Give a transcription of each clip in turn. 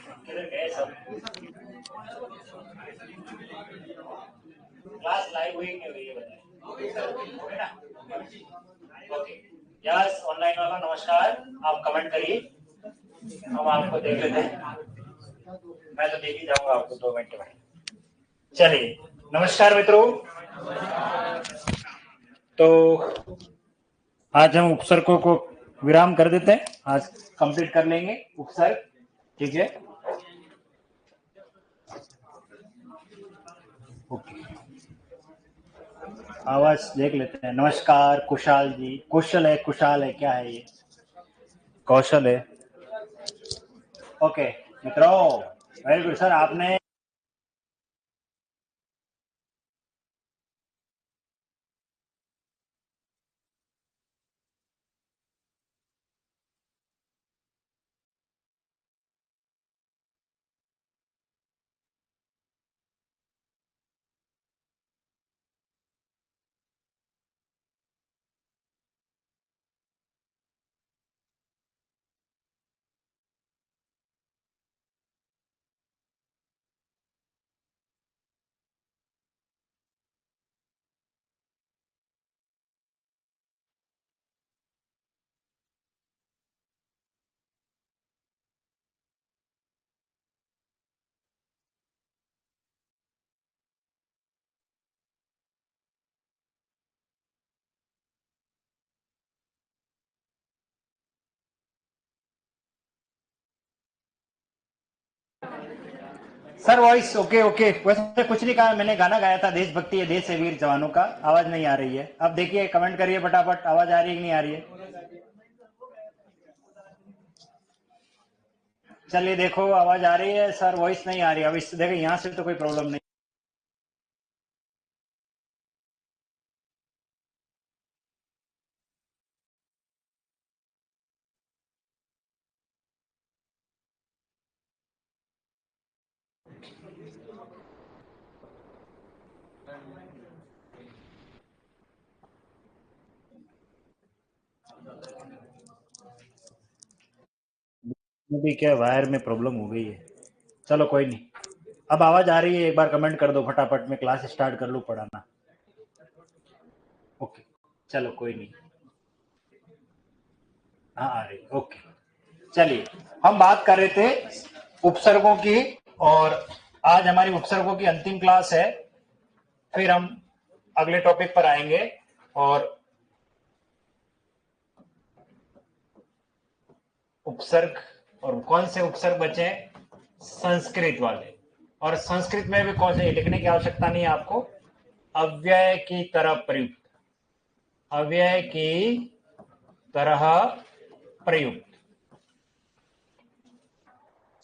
किधर गए सब? क्लास लाइव हुई नहीं हुई ये बताइए, हो गया ना? ओके, यस ऑनलाइन वाला नमस्कार, आप कमेंट करिए, हम आपको देख लेते हैं। मैं तो देख ही जाऊंगा आपको 2 मिनट में। चलिए, नमस्कार मित्रों। तो आज हम उपसर्गों को विराम कर देते हैं, आज कंप्लीट कर लेंगे उपसर्ग, ठीक है? ओके, आवाज देख लेते हैं। नमस्कार कुशाल जी, कुशल है, कुशाल है, क्या है ये? कौशल है। ओके मित्रों, वेरी गुड सर। आपने सर वॉइस ओके ओके, वैसे कुछ नहीं कहा, मैंने गाना गाया था देशभक्ति है देश है वीर जवानों का। आवाज नहीं आ रही है, अब देखिए कमेंट करिए फटाफट, आवाज आ रही है कि नहीं आ रही है? चलिए देखो, आवाज आ रही है सर, वॉइस नहीं आ रही। अब इससे देखो, यहाँ से तो कोई प्रॉब्लम नहीं। भी क्या वायर में प्रॉब्लम हो गई है, चलो कोई नहीं। अब आवाज आ रही है, एक बार कमेंट कर दो फटाफट, मैं क्लास स्टार्ट कर लूँ पढ़ाना। ओके, चलो कोई नहीं। हाँ आ रही, ओके। चलिए, हम बात कर रहे थे उपसर्गों की, और आज हमारी उपसर्गों की अंतिम क्लास है। फिर हम अगले टॉपिक पर आएंगे, और उपसर्ग, और कौन से उपसर्ग बचे? संस्कृत वाले। और संस्कृत में भी कौन से लिखने की आवश्यकता नहीं है आपको, अव्यय की तरह प्रयुक्त, अव्यय की तरह प्रयुक्त।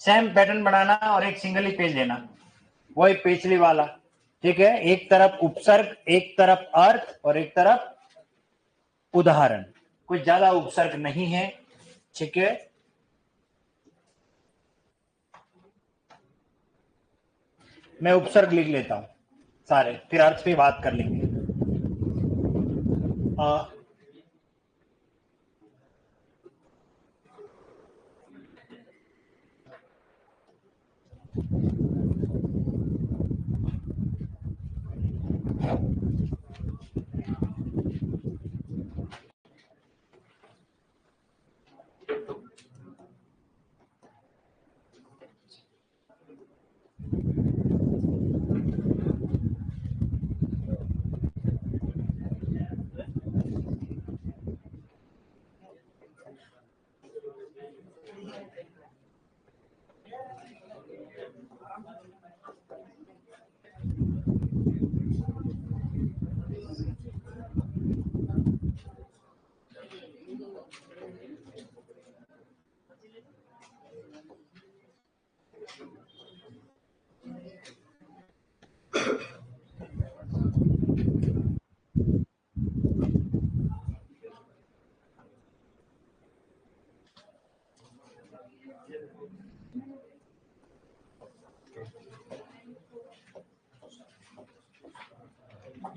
सेम पैटर्न बनाना और एक सिंगल ही पेज लेना, वही पिछली वाला, ठीक है? एक तरफ उपसर्ग, एक तरफ अर्थ, और एक तरफ उदाहरण। कुछ ज्यादा उपसर्ग नहीं है, ठीक है? मैं उपसर्ग लिख लेता हूं सारे, फिर अर्थ पे बात कर लेंगे।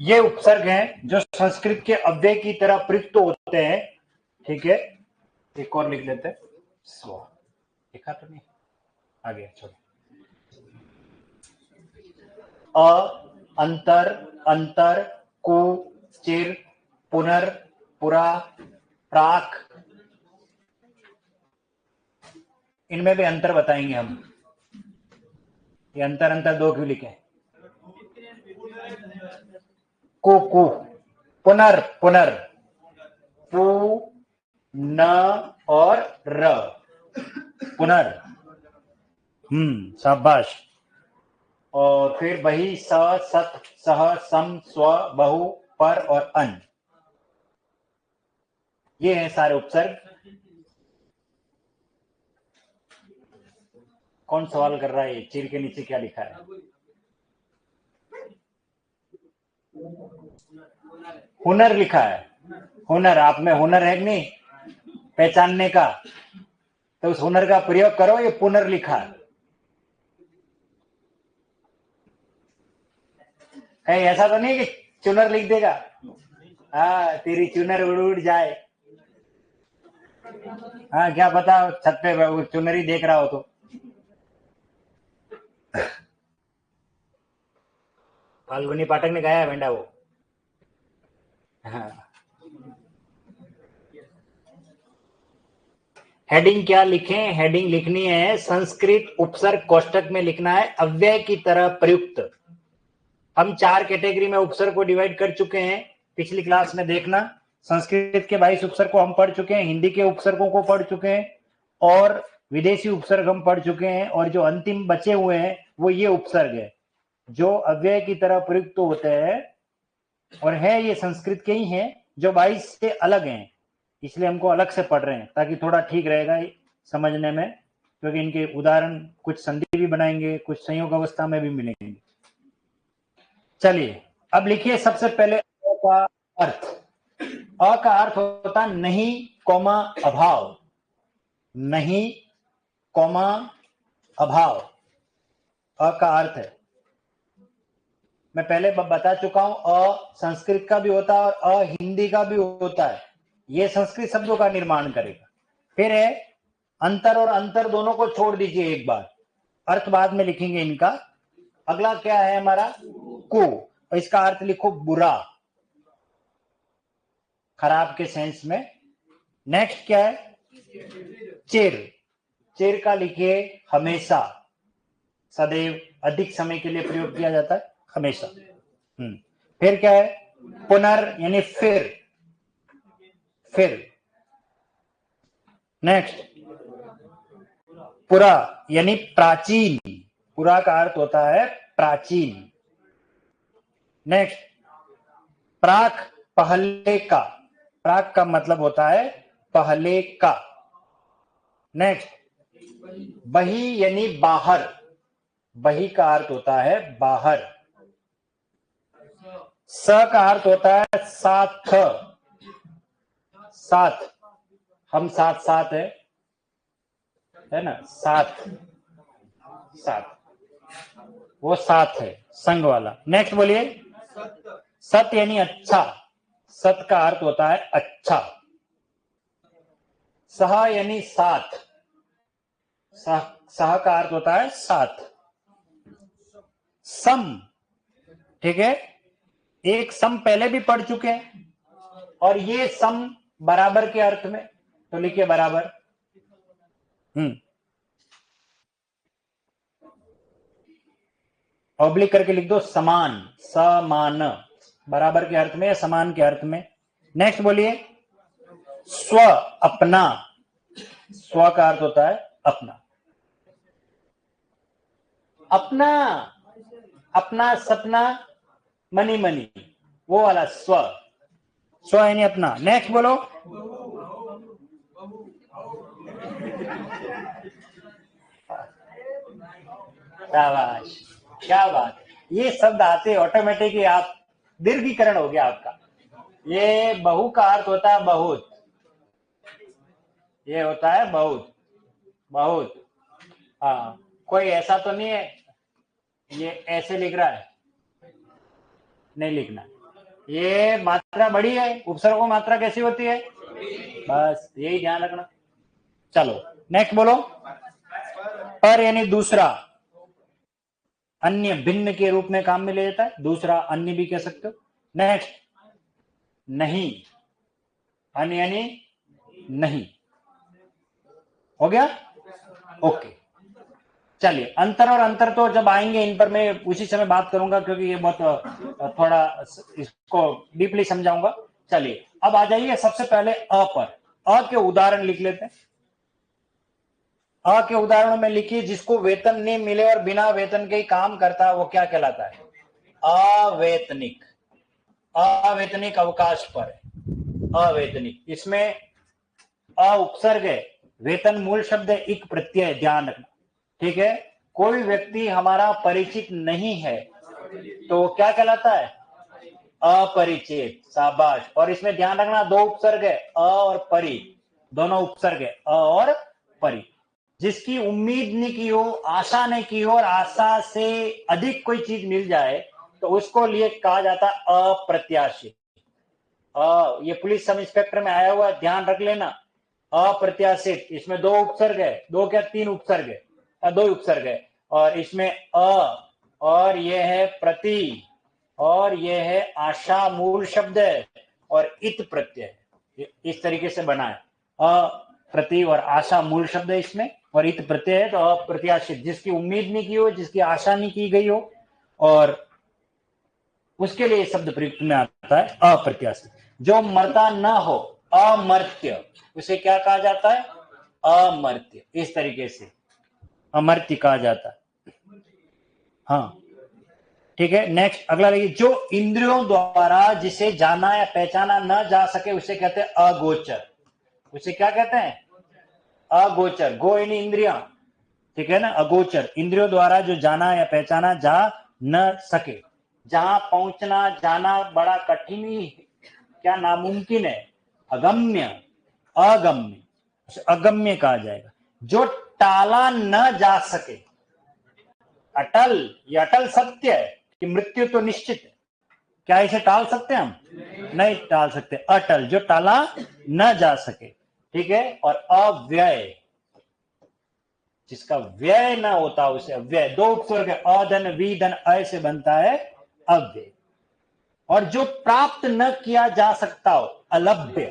ये उपसर्ग हैं जो संस्कृत के अव्यय की तरह प्रयुक्त होते हैं, ठीक है? एक और लिख लेते हैं, स्व, लिखा तो नहीं? आगे छोड़ो। अ, अंतर, अंतर, कु, चिर, पुनर, पुरा, प्राक, इनमें भी अंतर बताएंगे हम। ये अंतर अंतर दो क्यों लिखे? कु, कु, पुनर, पुनर, पु, न और र, पुनर। शाबाश। और फिर बही, स, सत, सह, सम, स्व, बहु, पर और अन, ये हैं सारे उपसर्ग। कौन सवाल कर रहा है? चिर के नीचे क्या लिखा है? हुनर लिखा है। हुनर, आप में हुनर है कि नहीं पहचानने का? तो उस हुनर का प्रयोग करो। ये पुनर लिखा है। कहीं ऐसा तो नहीं कि चुनर लिख देगा? हाँ, तेरी चुनर उड़ उड़ जाए। हाँ, क्या पता छत पे चुनर ही देख रहा हो तो। फाल्गुनी पाठक ने गाया है बेंडा वो। हाँ। हेडिंग क्या लिखें? हेडिंग लिखनी है संस्कृत उपसर्ग कोष्टक में लिखना है अव्यय की तरह प्रयुक्त। हम 4 कैटेगरी में उपसर्ग को डिवाइड कर चुके हैं पिछली क्लास में, देखना। संस्कृत के 22 उपसर्ग को हम पढ़ चुके हैं, हिंदी के उपसर्गों को पढ़ चुके हैं और विदेशी उपसर्ग हम पढ़ चुके हैं। और जो अंतिम बचे हुए हैं वो ये उपसर्ग है जो अव्यय की तरह प्रयुक्त होते हैं और है ये संस्कृत के ही हैं, जो 22 से अलग हैं। इसलिए हमको अलग से पढ़ रहे हैं ताकि थोड़ा ठीक रहेगा समझने में, क्योंकि इनके उदाहरण कुछ संधि भी बनाएंगे, कुछ संयोग अवस्था में भी मिलेंगे। चलिए अब लिखिए सबसे पहले अ का अर्थ। अ का अर्थ होता है नहीं कौमा अभाव। नहीं कौमा अभाव अ का अर्थ है। मैं पहले बता चुका हूं, अ संस्कृत का भी होता है और अ हिंदी का भी होता है। ये संस्कृत शब्दों का निर्माण करेगा। फिर है अंतर, और अंतर दोनों को छोड़ दीजिए एक बार, अर्थ बाद में लिखेंगे इनका। अगला क्या है हमारा? कु, और इसका अर्थ लिखो बुरा, खराब के सेंस में। नेक्स्ट क्या है? चिर, चिर का लिखिए हमेशा, सदैव, अधिक समय के लिए प्रयोग किया जाता है, हमेशा। फिर क्या है? पुनर यानी फिर, फिर। नेक्स्ट पुरा यानी प्राचीन, पुरा का अर्थ होता है प्राचीन। नेक्स्ट प्राक, पहले का, प्राक का मतलब होता है पहले का। नेक्स्ट बही यानी बाहर, बही का अर्थ होता है बाहर। स का अर्थ होता है साथ, साथ, हम साथ साथ है ना, साथ, साथ, वो साथ है संग वाला। नेक्स्ट बोलिए सत यानी अच्छा, सत का अर्थ होता है अच्छा। सह यानी साथ, सह का अर्थ होता है साथ। सम, ठीक है, एक सम पहले भी पढ़ चुके हैं और ये सम बराबर के अर्थ में, तो लिखिए बराबर। ऑब्लिक करके लिख दो समान, समान, बराबर के अर्थ में या समान के अर्थ में। नेक्स्ट बोलिए स्व, अपना, स्व का अर्थ होता है अपना। अपना, अपना सपना, मनी मनी, वो वाला स्व, स्व यानी अपना। नेक्स्ट बोलो शाबाश, क्या बात, ये शब्द आते ऑटोमेटिकली आप, दीर्घीकरण हो गया आपका। ये बहु का अर्थ होता है बहुत, ये होता है बहुत, बहुत। हाँ, कोई ऐसा तो नहीं है ये ऐसे लिख रहा है, नहीं लिखना। ये मात्रा बड़ी है, उपसर्ग को मात्रा कैसी होती है, बस यही ध्यान रखना। चलो नेक्स्ट बोलो पर यानी दूसरा, अन्य भिन्न के रूप में काम में ले जाता है, दूसरा अन्य भी कह सकते हो। नेक्स्ट नहीं, अन्य यानी नहीं, हो गया। ओके, चलिए अंतर और अंतर तो जब आएंगे इन पर मैं उसी समय बात करूंगा, क्योंकि ये बहुत थोड़ा इसको डीपली समझाऊंगा। चलिए अब आ जाइए सबसे पहले अ पर। अ के उदाहरण लिख लेते हैं। अ के उदाहरणों में लिखिए, जिसको वेतन नहीं मिले और बिना वेतन के ही काम करता है वो क्या कहलाता है? अवेतनिक। अवेतनिक अवकाश पर है, अवेतनिक। इसमें अ उपसर्ग है, वेतन मूल शब्द है, इक प्रत्यय, ध्यान रखना, ठीक है। कोई व्यक्ति हमारा परिचित नहीं है तो क्या कहलाता है? अपरिचित, शाबाश। और इसमें ध्यान रखना दो उपसर्ग है, अ और परि, दोनों उपसर्ग है, अ और परि। जिसकी उम्मीद नहीं की हो, आशा नहीं की हो, और आशा से अधिक कोई चीज मिल जाए तो उसको लिए कहा जाता है अप्रत्याशित। ये पुलिस सब इंस्पेक्टर में आया हुआ है, ध्यान रख लेना, अप्रत्याशित। इसमें दो उपसर्ग है, दो क्या तीन उपसर्ग है, दो उपसर्ग है। और इसमें अ, और यह है प्रति, और यह है आशा मूल शब्द है, और इत प्रत्यय। इस तरीके से बना है, अप्रति और आशा मूल शब्द है इसमें, और इत प्रत्यय है। तो अप्रत्याशित, जिसकी उम्मीद नहीं की हो, जिसकी आशा नहीं की गई हो, और उसके लिए शब्द प्रयुक्त में आता है अप्रत्याशित। जो मरता न हो, अमर्त्य, उसे क्या कहा जाता है? अमर्त्य। इस तरीके से अमर्त्य कहा जाता है। हाँ, ठीक है। नेक्स्ट अगला देखिए, जो इंद्रियों द्वारा जिसे जाना या पहचाना न जा सके उसे कहते हैं अगोचर। उसे क्या कहते हैं? अगोचर। गो यानी इंद्रियां, ठीक है ना। अगोचर, इंद्रियों द्वारा जो जाना या पहचाना जा न सके, जहां पहुंचना जाना बड़ा कठिन ही, क्या नामुमकिन है, अगम्य, अगम्य, अगम्य कहा जाएगा। जो टाला न जा सके, अटल, ये अटल सत्य है कि मृत्यु तो निश्चित है, क्या इसे टाल सकते हैं हम? नहीं टाल सकते। अटल, जो टाला न जा सके, ठीक है। और अव्यय, जिसका व्यय ना होता उसे अव्यय। दो उपसर्ग, अधन विधन, अय से बनता है अव्यय। और जो प्राप्त न किया जा सकता हो, अलभ्य।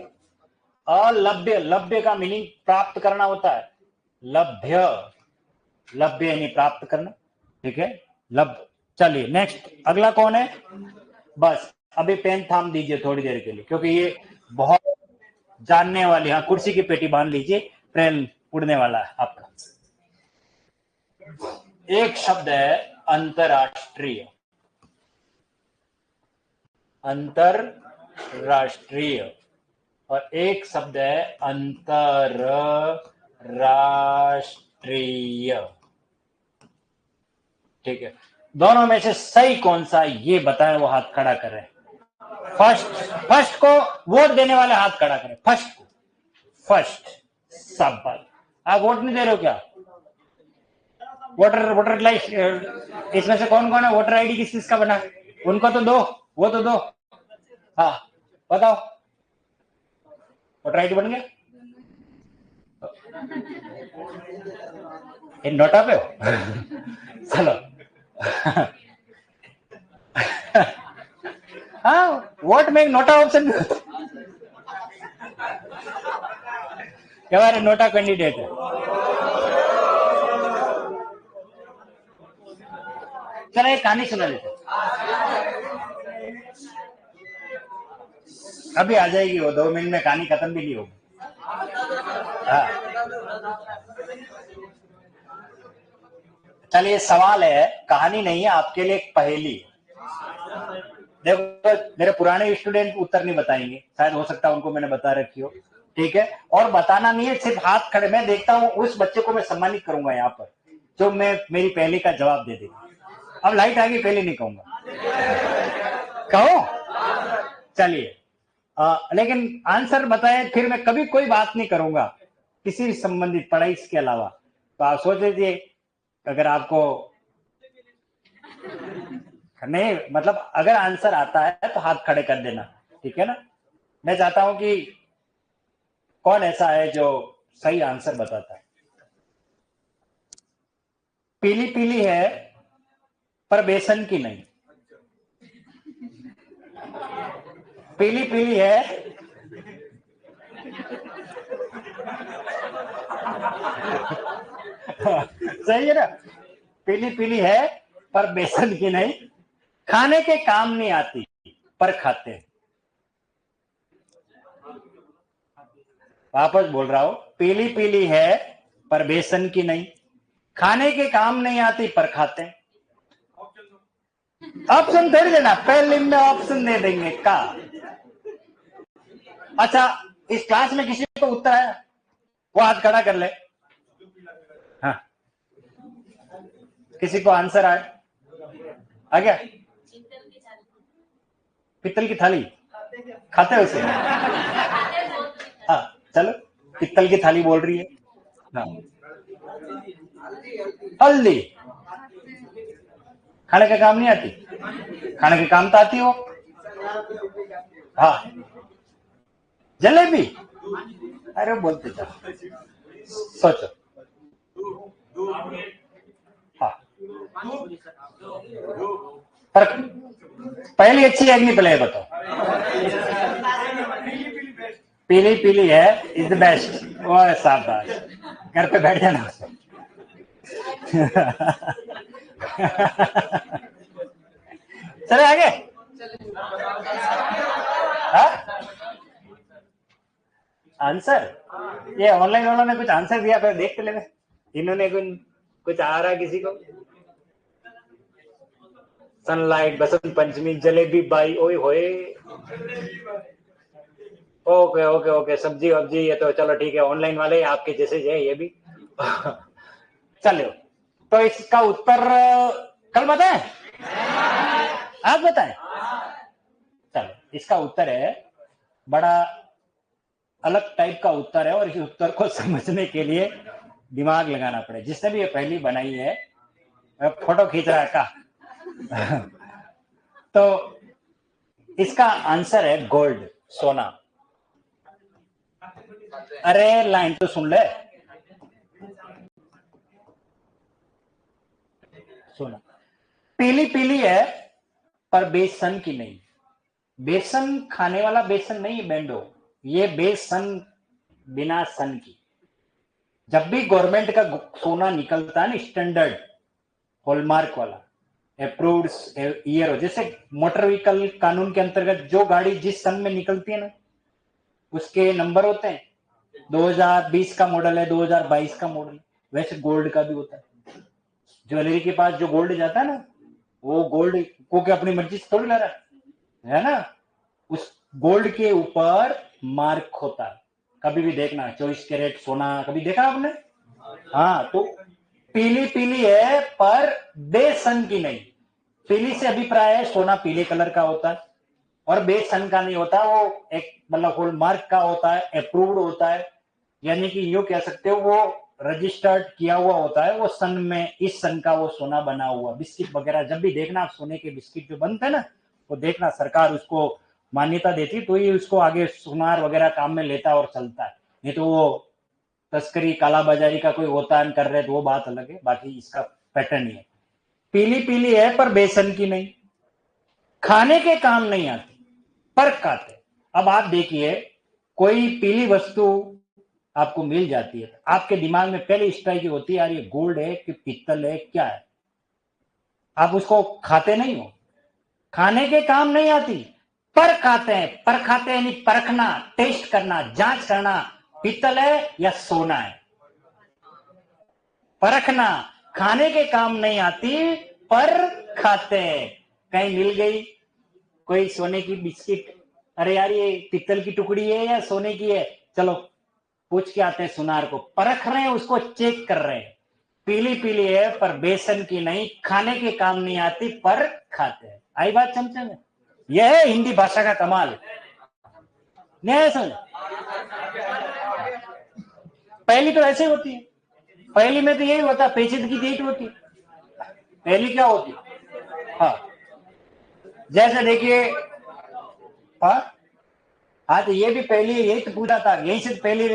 अलभ्य, लभ्य का मीनिंग प्राप्त करना होता है, लभ्य, लभ्य यानी प्राप्त करना, ठीक है, लभ्य। चलिए नेक्स्ट, अगला कौन है? बस अभी पेन थाम दीजिए थोड़ी देर के लिए, क्योंकि ये बहुत जानने वाली, हाँ कुर्सी की पेटी बांध लीजिए, ट्रेन उड़ने वाला है आपका। एक शब्द है अंतरराष्ट्रीय, अंतरराष्ट्रीय, और एक शब्द है अंतरराष्ट्रीय, ठीक है। दोनों में से सही कौन सा ये बताएं, वो हाथ खड़ा कर रहे हैं। फर्स्ट को वोट देने वाले हाथ खड़ा करें, फर्स्ट को, फर्स्ट। सब आप वोट नहीं दे रहे हो क्या? वोटर लाइस्ट, इसमें से कौन कौन है? वोटर आईडी किस किस का बना? उनको तो दो, वो तो दो। हाँ बताओ, वोटर आईडी बन गया? इन नोटा पे हो? चलो। हाँ, वोट में एक नोटा ऑप्शन भी होता है, हमारे नोटा कैंडिडेट है। चलो एक कहानी सुना देते, अभी आ जाएगी वो, 2 मिनट में कहानी खत्म भी नहीं होगी। हाँ, चलिए सवाल है, कहानी नहीं है, आपके लिए एक पहेली। देखो मेरे पुराने स्टूडेंट उत्तर नहीं बताएंगे, शायद हो सकता है उनको मैंने बता रखी हो, ठीक है। और बताना नहीं है, सिर्फ हाथ खड़े, मैं देखता हूँ उस बच्चे को मैं सम्मानित करूंगा यहाँ पर जो मैं मेरी पहेली का जवाब दे देगा। अब लाइट आ गई, पहले नहीं कहूंगा, कहो। चलिए लेकिन आंसर बताए फिर मैं कभी कोई बात नहीं करूंगा किसी भी संबंधित पढ़ाई के अलावा। तो आप सोच लीजिए, अगर आपको नहीं, मतलब अगर आंसर आता है तो हाथ खड़े कर देना, ठीक है ना। मैं चाहता हूं कि कौन ऐसा है जो सही आंसर बताता है। पीली पीली है पर बेसन की नहीं। पीली पीली है सही है ना, पीली पीली है पर बेसन की नहीं, खाने के काम नहीं आती पर खाते हैं। वापस बोल रहा हूं, पीली पीली है पर बेसन की नहीं, खाने के काम नहीं आती पर खाते हैं। ऑप्शन दे देना, पहले में ऑप्शन दे देंगे का। अच्छा, इस क्लास में किसी को उत्तर है? वो हाथ खड़ा कर ले। हाँ, किसी को आंसर आए? आ गया? पित्तल की थाली खाते हो उसे? हाँ चलो, पित्तल की थाली बोल रही है। हाँ, हल्दी खाने का काम नहीं आती, खाने के काम तो आती हो। हाँ, जलेबी, अरे बोलते जाओ, सोचो। हाँ, पर पहली अच्छी है कि नहीं, पहले बताओ। पीली पीली है इज द बेस्ट। ओह शाबाश, घर पे बैठ जाना। चले आगे। आंसर, ये ऑनलाइन वालों ने कुछ आंसर दिया, फिर देखते ले। इन्होंने कुछ आ रहा है किसी को? सनलाइट, बसंत पंचमी, जलेबी बाई, ओए होए। ओके ओके ओके, सब्जी वब्जी, ये तो चलो ठीक है, ऑनलाइन वाले आपके जैसे है ये भी। चलो, तो इसका उत्तर कल बताएं, आज बताएं? चलो, इसका उत्तर है, बड़ा अलग टाइप का उत्तर है, और इस उत्तर को समझने के लिए दिमाग लगाना पड़े। जिसने भी ये पहली बनाई है, फोटो खींच रहा है का। तो इसका आंसर है गोल्ड, सोना। अरे लाइन तो सुन ले। सोना पीली पीली है पर बेसन की नहीं। बेसन खाने वाला बेसन नहीं बेंडो, ये बेसन बिना सन की। जब भी गवर्नमेंट का सोना निकलता है ना, स्टैंडर्ड हॉलमार्क वाला, अप्रूव्ड ईयर हो, जैसे मोटर व्हीकल कानून के अंतर्गत जो गाड़ी जिस सन में निकलती है ना, उसके नंबर होते हैं। 2020 का मॉडल है, 2022 का मॉडल, वैसे गोल्ड का भी होता है। ज्वेलरी के पास जो गोल्ड जाता है ना, वो गोल्ड को क्या अपनी मर्जी से थोड़ी ला रहा है ना, उस गोल्ड के ऊपर मार्क होता है। कभी भी देखना 24 कैरेट सोना, कभी देखा आपने? हाँ, तो पीली पीली है पर बेसन की नहीं। पीली से अभिप्राय है सोना पीले कलर का होता है, और बेसन का नहीं होता, वो एक मतलब हॉलमार्क का होता है, अप्रूव्ड होता है, यानी कि यूं कह सकते हो वो रजिस्टर्ड किया हुआ होता है, वो सन में, इस सन का वो सोना बना हुआ। बिस्किट वगैरह जब भी देखना आप, सोने के बिस्किट जो बनते हैं ना, वो देखना सरकार उसको मान्यता देती, तो ये उसको आगे सुनार वगैरह काम में लेता और चलता है। नहीं तो वो तस्करी, कालाबाजारी का कोई होता है कर रहे तो वो बात अलग है, बाकी इसका पैटर्न ही है। पीली पीली है पर बेसन की नहीं, खाने के काम नहीं आती पर खाते। अब आप देखिए, कोई पीली वस्तु आपको मिल जाती है, आपके दिमाग में पहले स्ट्राइक होती है, यार ये गोल्ड है कि पित्तल है, क्या है? आप उसको खाते नहीं हो, खाने के काम नहीं आती पर खाते हैं। पर खाते हैं यानी परखना, टेस्ट करना, जांच करना, पित्तल है या सोना है। परखना, खाने के काम नहीं आती पर खाते हैं। कहीं मिल गई कोई सोने की बिस्किट, अरे यार ये पित्तल की टुकड़ी है या सोने की है, चलो पूछ के आते हैं सुनार को। परख रहे हैं, उसको चेक कर रहे हैं। पीली पीली है पर बेसन की नहीं, खाने के काम नहीं आती पर खाते हैं। आई बात समझ में? यह है हिंदी भाषा का कमाल। नहीं समझ? पहली तो ऐसे होती है, पहली में तो यही होता, पेचीदगी की डेट होती। पहली क्या होती? हाँ, जैसे देखिए, हाँ हाँ, तो ये भी पहली, यही तो पूछा था, यही से पहली।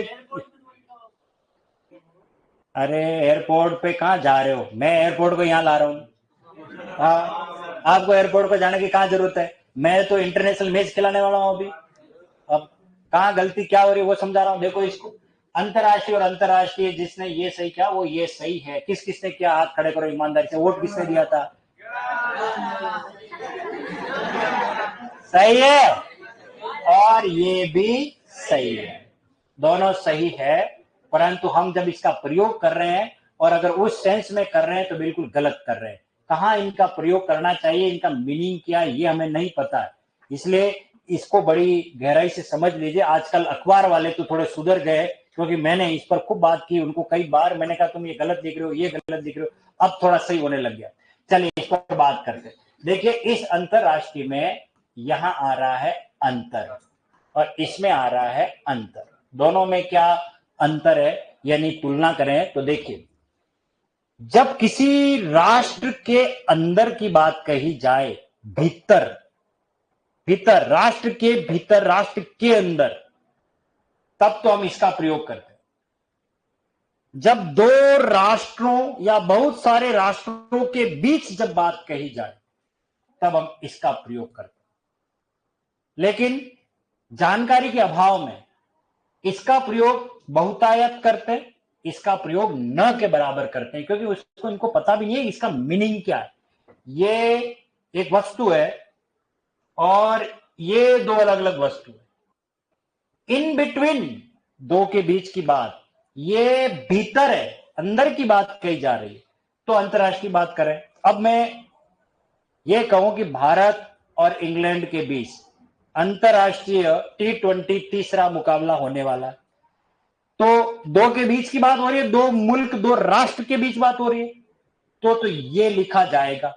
अरे एयरपोर्ट पे कहाँ जा रहे हो? मैं एयरपोर्ट को यहाँ ला रहा हूँ। हाँ, आपको एयरपोर्ट पे जाने की कहाँ जरूरत है? मैं तो इंटरनेशनल मैच खिलाने वाला हूँ अभी। अब कहाँ गलती क्या हो रही है वो समझा रहा हूँ। देखो इसको, अंतरराष्ट्रीय और अंतरराष्ट्रीय, जिसने ये सही किया वो ये सही है। किस किसने किया? हाथ खड़े करो ईमानदारी से। वोट किसने दिया था? सही है, और ये भी सही है, दोनों सही है। परंतु हम जब इसका प्रयोग कर रहे हैं और अगर उस सेंस में कर रहे हैं तो बिल्कुल गलत कर रहे हैं। कहाँ इनका प्रयोग करना चाहिए, इनका मीनिंग क्या है, ये हमें नहीं पता है। इसलिए इसको बड़ी गहराई से समझ लीजिए। आजकल अखबार वाले तो थोड़े सुधर गए, क्योंकि मैंने इस पर खूब बात की उनको कई बार। मैंने कहा तुम ये गलत लिख रहे हो, ये गलत लिख रहे हो। अब थोड़ा सही होने लग गया। चलिए इस पर बात करते हैं। देखिए इस अंतरराष्ट्रीय में यहां आ रहा है अंतर और इसमें आ रहा है अंतर। दोनों में क्या अंतर है, यानी तुलना करें तो देखिए, जब किसी राष्ट्र के अंदर की बात कही जाए, भीतर भीतर राष्ट्र के भीतर, राष्ट्र के अंदर, तब तो हम इसका प्रयोग करते हैं। जब दो राष्ट्रों या बहुत सारे राष्ट्रों के बीच जब बात कही जाए तब हम इसका प्रयोग करते हैं। लेकिन जानकारी के अभाव में इसका प्रयोग बहुतायत करते हैं, इसका प्रयोग न के बराबर करते हैं, क्योंकि उसको इनको पता भी नहीं है इसका मीनिंग क्या है। ये एक वस्तु है और ये दो अलग अलग वस्तु है। इन बिटवीन, दो के बीच की बात, ये भीतर है, अंदर की बात कही जा रही है, तो अंतरराष्ट्रीय बात करें। अब मैं ये कहूं कि भारत और इंग्लैंड के बीच अंतरराष्ट्रीय T20 तीसरा मुकाबला होने वाला है, तो दो के बीच की बात हो रही है, दो मुल्क, दो राष्ट्र के बीच बात हो रही है, तो ये लिखा जाएगा।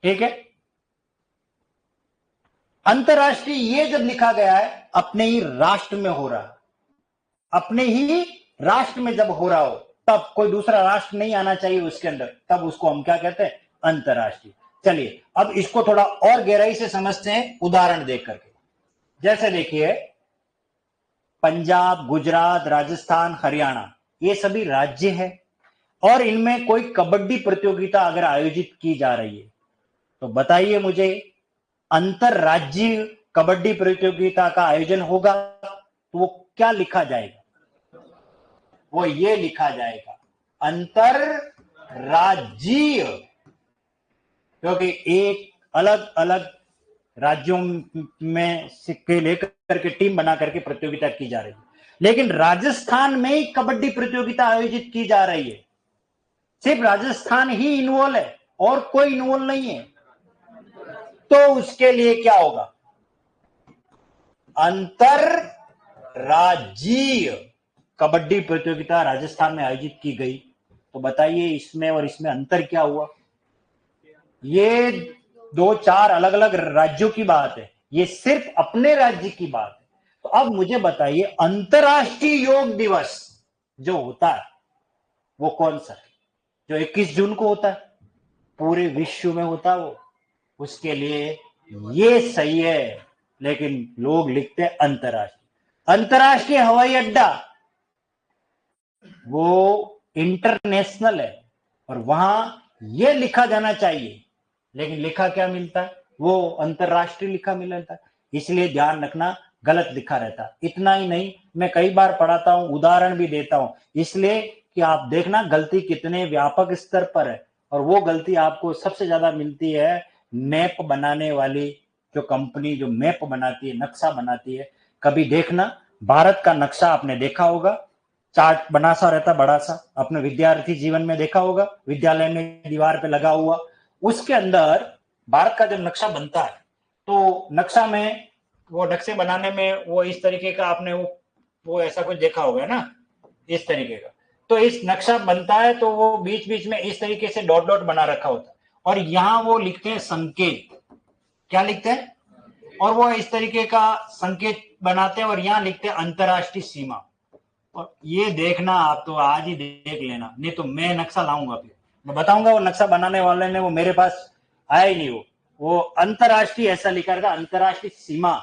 ठीक है, अंतरराष्ट्रीय ये जब लिखा गया है अपने ही राष्ट्र में हो रहा है, अपने ही राष्ट्र में जब हो रहा हो, तब कोई दूसरा राष्ट्र नहीं आना चाहिए उसके अंदर, तब उसको हम क्या कहते हैं? अंतरराष्ट्रीय। चलिए अब इसको थोड़ा और गहराई से समझते हैं उदाहरण देख करके। जैसे देखिए, पंजाब, गुजरात, राजस्थान, हरियाणा, ये सभी राज्य हैं और इनमें कोई कबड्डी प्रतियोगिता अगर आयोजित की जा रही है तो बताइए मुझे, अंतरराज्यीय कबड्डी प्रतियोगिता का आयोजन होगा तो वो क्या लिखा जाएगा? वो ये लिखा जाएगा अंतरराज्यीय, क्योंकि एक अलग अलग राज्यों में सिक्के लेकर के टीम बना करके प्रतियोगिता की जा रही है। लेकिन राजस्थान में ही कबड्डी प्रतियोगिता आयोजित की जा रही है, सिर्फ राजस्थान ही इन्वॉल्व है और कोई इन्वॉल्व नहीं है, तो उसके लिए क्या होगा? अंतरराज्यीय कबड्डी प्रतियोगिता राजस्थान में आयोजित की गई, तो बताइए इसमें और इसमें अंतर क्या हुआ? ये दो चार अलग अलग राज्यों की बात है, ये सिर्फ अपने राज्य की बात है। तो अब मुझे बताइए, अंतरराष्ट्रीय योग दिवस जो होता है वो कौन सा है? जो 21 जून को होता है, पूरे विश्व में होता है वो, उसके लिए ये सही है। लेकिन लोग लिखते हैं अंतरराष्ट्रीय। अंतरराष्ट्रीय हवाई अड्डा वो इंटरनेशनल है और वहां ये लिखा जाना चाहिए, लेकिन लिखा क्या मिलता है? वो अंतरराष्ट्रीय लिखा मिलता है। इसलिए ध्यान रखना, गलत लिखा रहता है। इतना ही नहीं, मैं कई बार पढ़ाता हूं, उदाहरण भी देता हूं, इसलिए कि आप देखना गलती कितने व्यापक स्तर पर है। और वो गलती आपको सबसे ज्यादा मिलती है मैप बनाने वाली जो कंपनी जो मैप बनाती है, नक्शा बनाती है। कभी देखना, भारत का नक्शा आपने देखा होगा, चार्ट बना सा रहता बड़ा सा, अपने विद्यार्थी जीवन में देखा होगा, विद्यालय में दीवार पे लगा हुआ। उसके अंदर भारत का जब नक्शा बनता है तो नक्शा में, वो नक्शे बनाने में वो इस तरीके का आपने वो ऐसा कुछ देखा होगा ना, इस तरीके का। तो इस नक्शा बनता है तो वो बीच बीच में इस तरीके से डॉट डॉट बना रखा होता है और यहां वो लिखते हैं संकेत। क्या लिखते हैं? और वो इस तरीके का संकेत बनाते हैं और यहां लिखते हैं अंतरराष्ट्रीय सीमा। और ये देखना, आप तो आज ही देख लेना, नहीं तो मैं नक्शा लाऊंगा, फिर मैं बताऊंगा वो नक्शा बनाने वाले ने, वो मेरे पास आया ही नहीं। वो अंतरराष्ट्रीय ऐसा लिखा रहेगा, अंतरराष्ट्रीय सीमा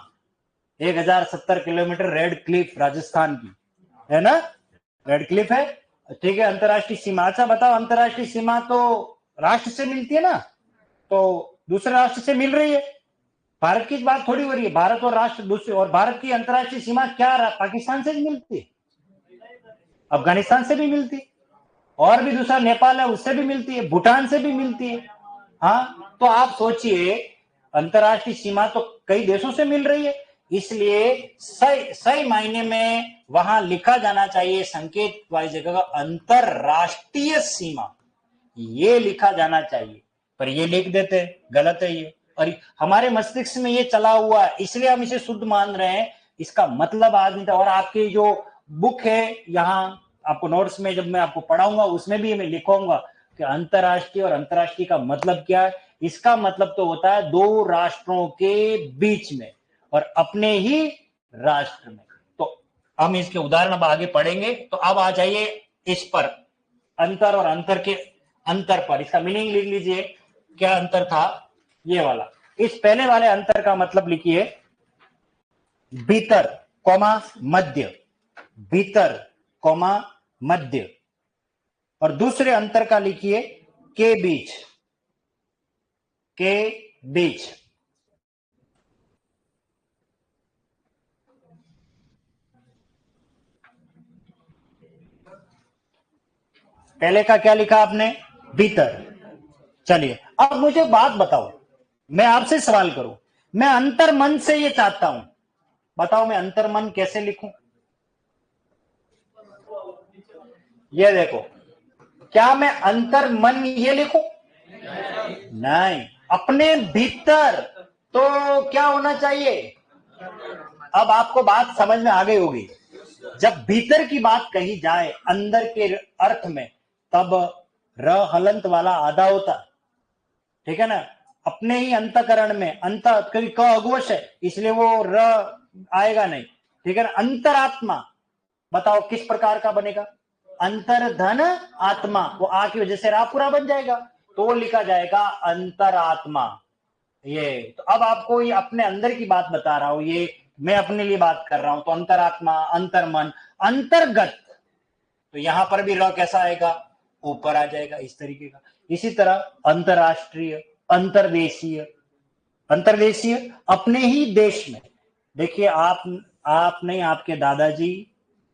1070 किलोमीटर, रेड क्लिफ राजस्थान की है ना, रेड क्लिफ है। ठीक है, अंतर्राष्ट्रीय सीमा। अच्छा बताओ, अंतर्राष्ट्रीय सीमा तो राष्ट्र से मिलती है ना, तो दूसरे राष्ट्र से मिल रही है। भारत की बात थोड़ी हो रही है, भारत और राष्ट्र दूसरे, और भारत की अंतर्राष्ट्रीय सीमा क्या पाकिस्तान से मिलती है, अफगानिस्तान से भी मिलती है, और भी दूसरा नेपाल है उससे भी मिलती है, भूटान से भी मिलती है। हाँ, तो आप सोचिए अंतर्राष्ट्रीय सीमा तो कई देशों से मिल रही है, इसलिए सही सही मायने में वहां लिखा जाना चाहिए संकेत वाली जगह अंतर्राष्ट्रीय सीमा, ये लिखा जाना चाहिए, पर ये लिख देते, गलत है ये। और हमारे मस्तिष्क में ये चला हुआ है, इसलिए हम इसे शुद्ध मान रहे हैं, इसका मतलब आज नहीं था। और आपकी जो बुक है यहाँ आपको नोट्स में जब मैं आपको पढ़ाऊंगा उसमें भी मैं लिखूंगा कि अंतर्राष्ट्रीय और अंतर्राष्ट्रीय का मतलब क्या है। इसका मतलब तो होता है दो राष्ट्रों के बीच में और अपने ही राष्ट्र में। तो हम इसके उदाहरण अब आगे पढ़ेंगे। तो अब आ जाइए इस पर, अंतर और अंतर के अंतर पर, इसका मीनिंग लिख लीजिए। क्या अंतर था ये वाला। इस पहले वाले अंतर का मतलब लिखिए भीतर कॉमा मध्य, भीतर कॉमा मध्य। और दूसरे अंतर का लिखिए के बीच, के बीच। पहले का क्या लिखा आपने, भीतर। चलिए अब मुझे बात बताओ, मैं आपसे सवाल करूं, मैं अंतर्मन से ये चाहता हूं, बताओ मैं अंतर्मन कैसे लिखूं। ये देखो, क्या मैं अंतर्मन ये लिखूं, नहीं, अपने भीतर। तो क्या होना चाहिए, अब आपको बात समझ में आ गई होगी। जब भीतर की बात कही जाए अंदर के अर्थ में, तब र हलंत वाला आधा होता, ठीक है ना। अपने ही अंतकरण में, अंत क्योंकि क अघोष है इसलिए वो र आएगा नहीं, ठीक है ना। अंतरात्मा, बताओ किस प्रकार का बनेगा, अंतर्धन आत्मा, वो आ की वजह से रा पूरा बन जाएगा, तो लिखा जाएगा अंतरात्मा। ये तो अब आपको ये अपने अंदर की बात बता रहा हूं, ये मैं अपने लिए बात कर रहा हूं। तो अंतरात्मा, अंतर्मन, अंतर्गत, तो यहां पर भी र कैसा आएगा, ऊपर आ जाएगा, इस तरीके का। इसी तरह अंतरराष्ट्रीय, अंतरदेशीय, अंतरदेशीय अपने ही देश में। देखिए आप नहीं, आपके दादाजी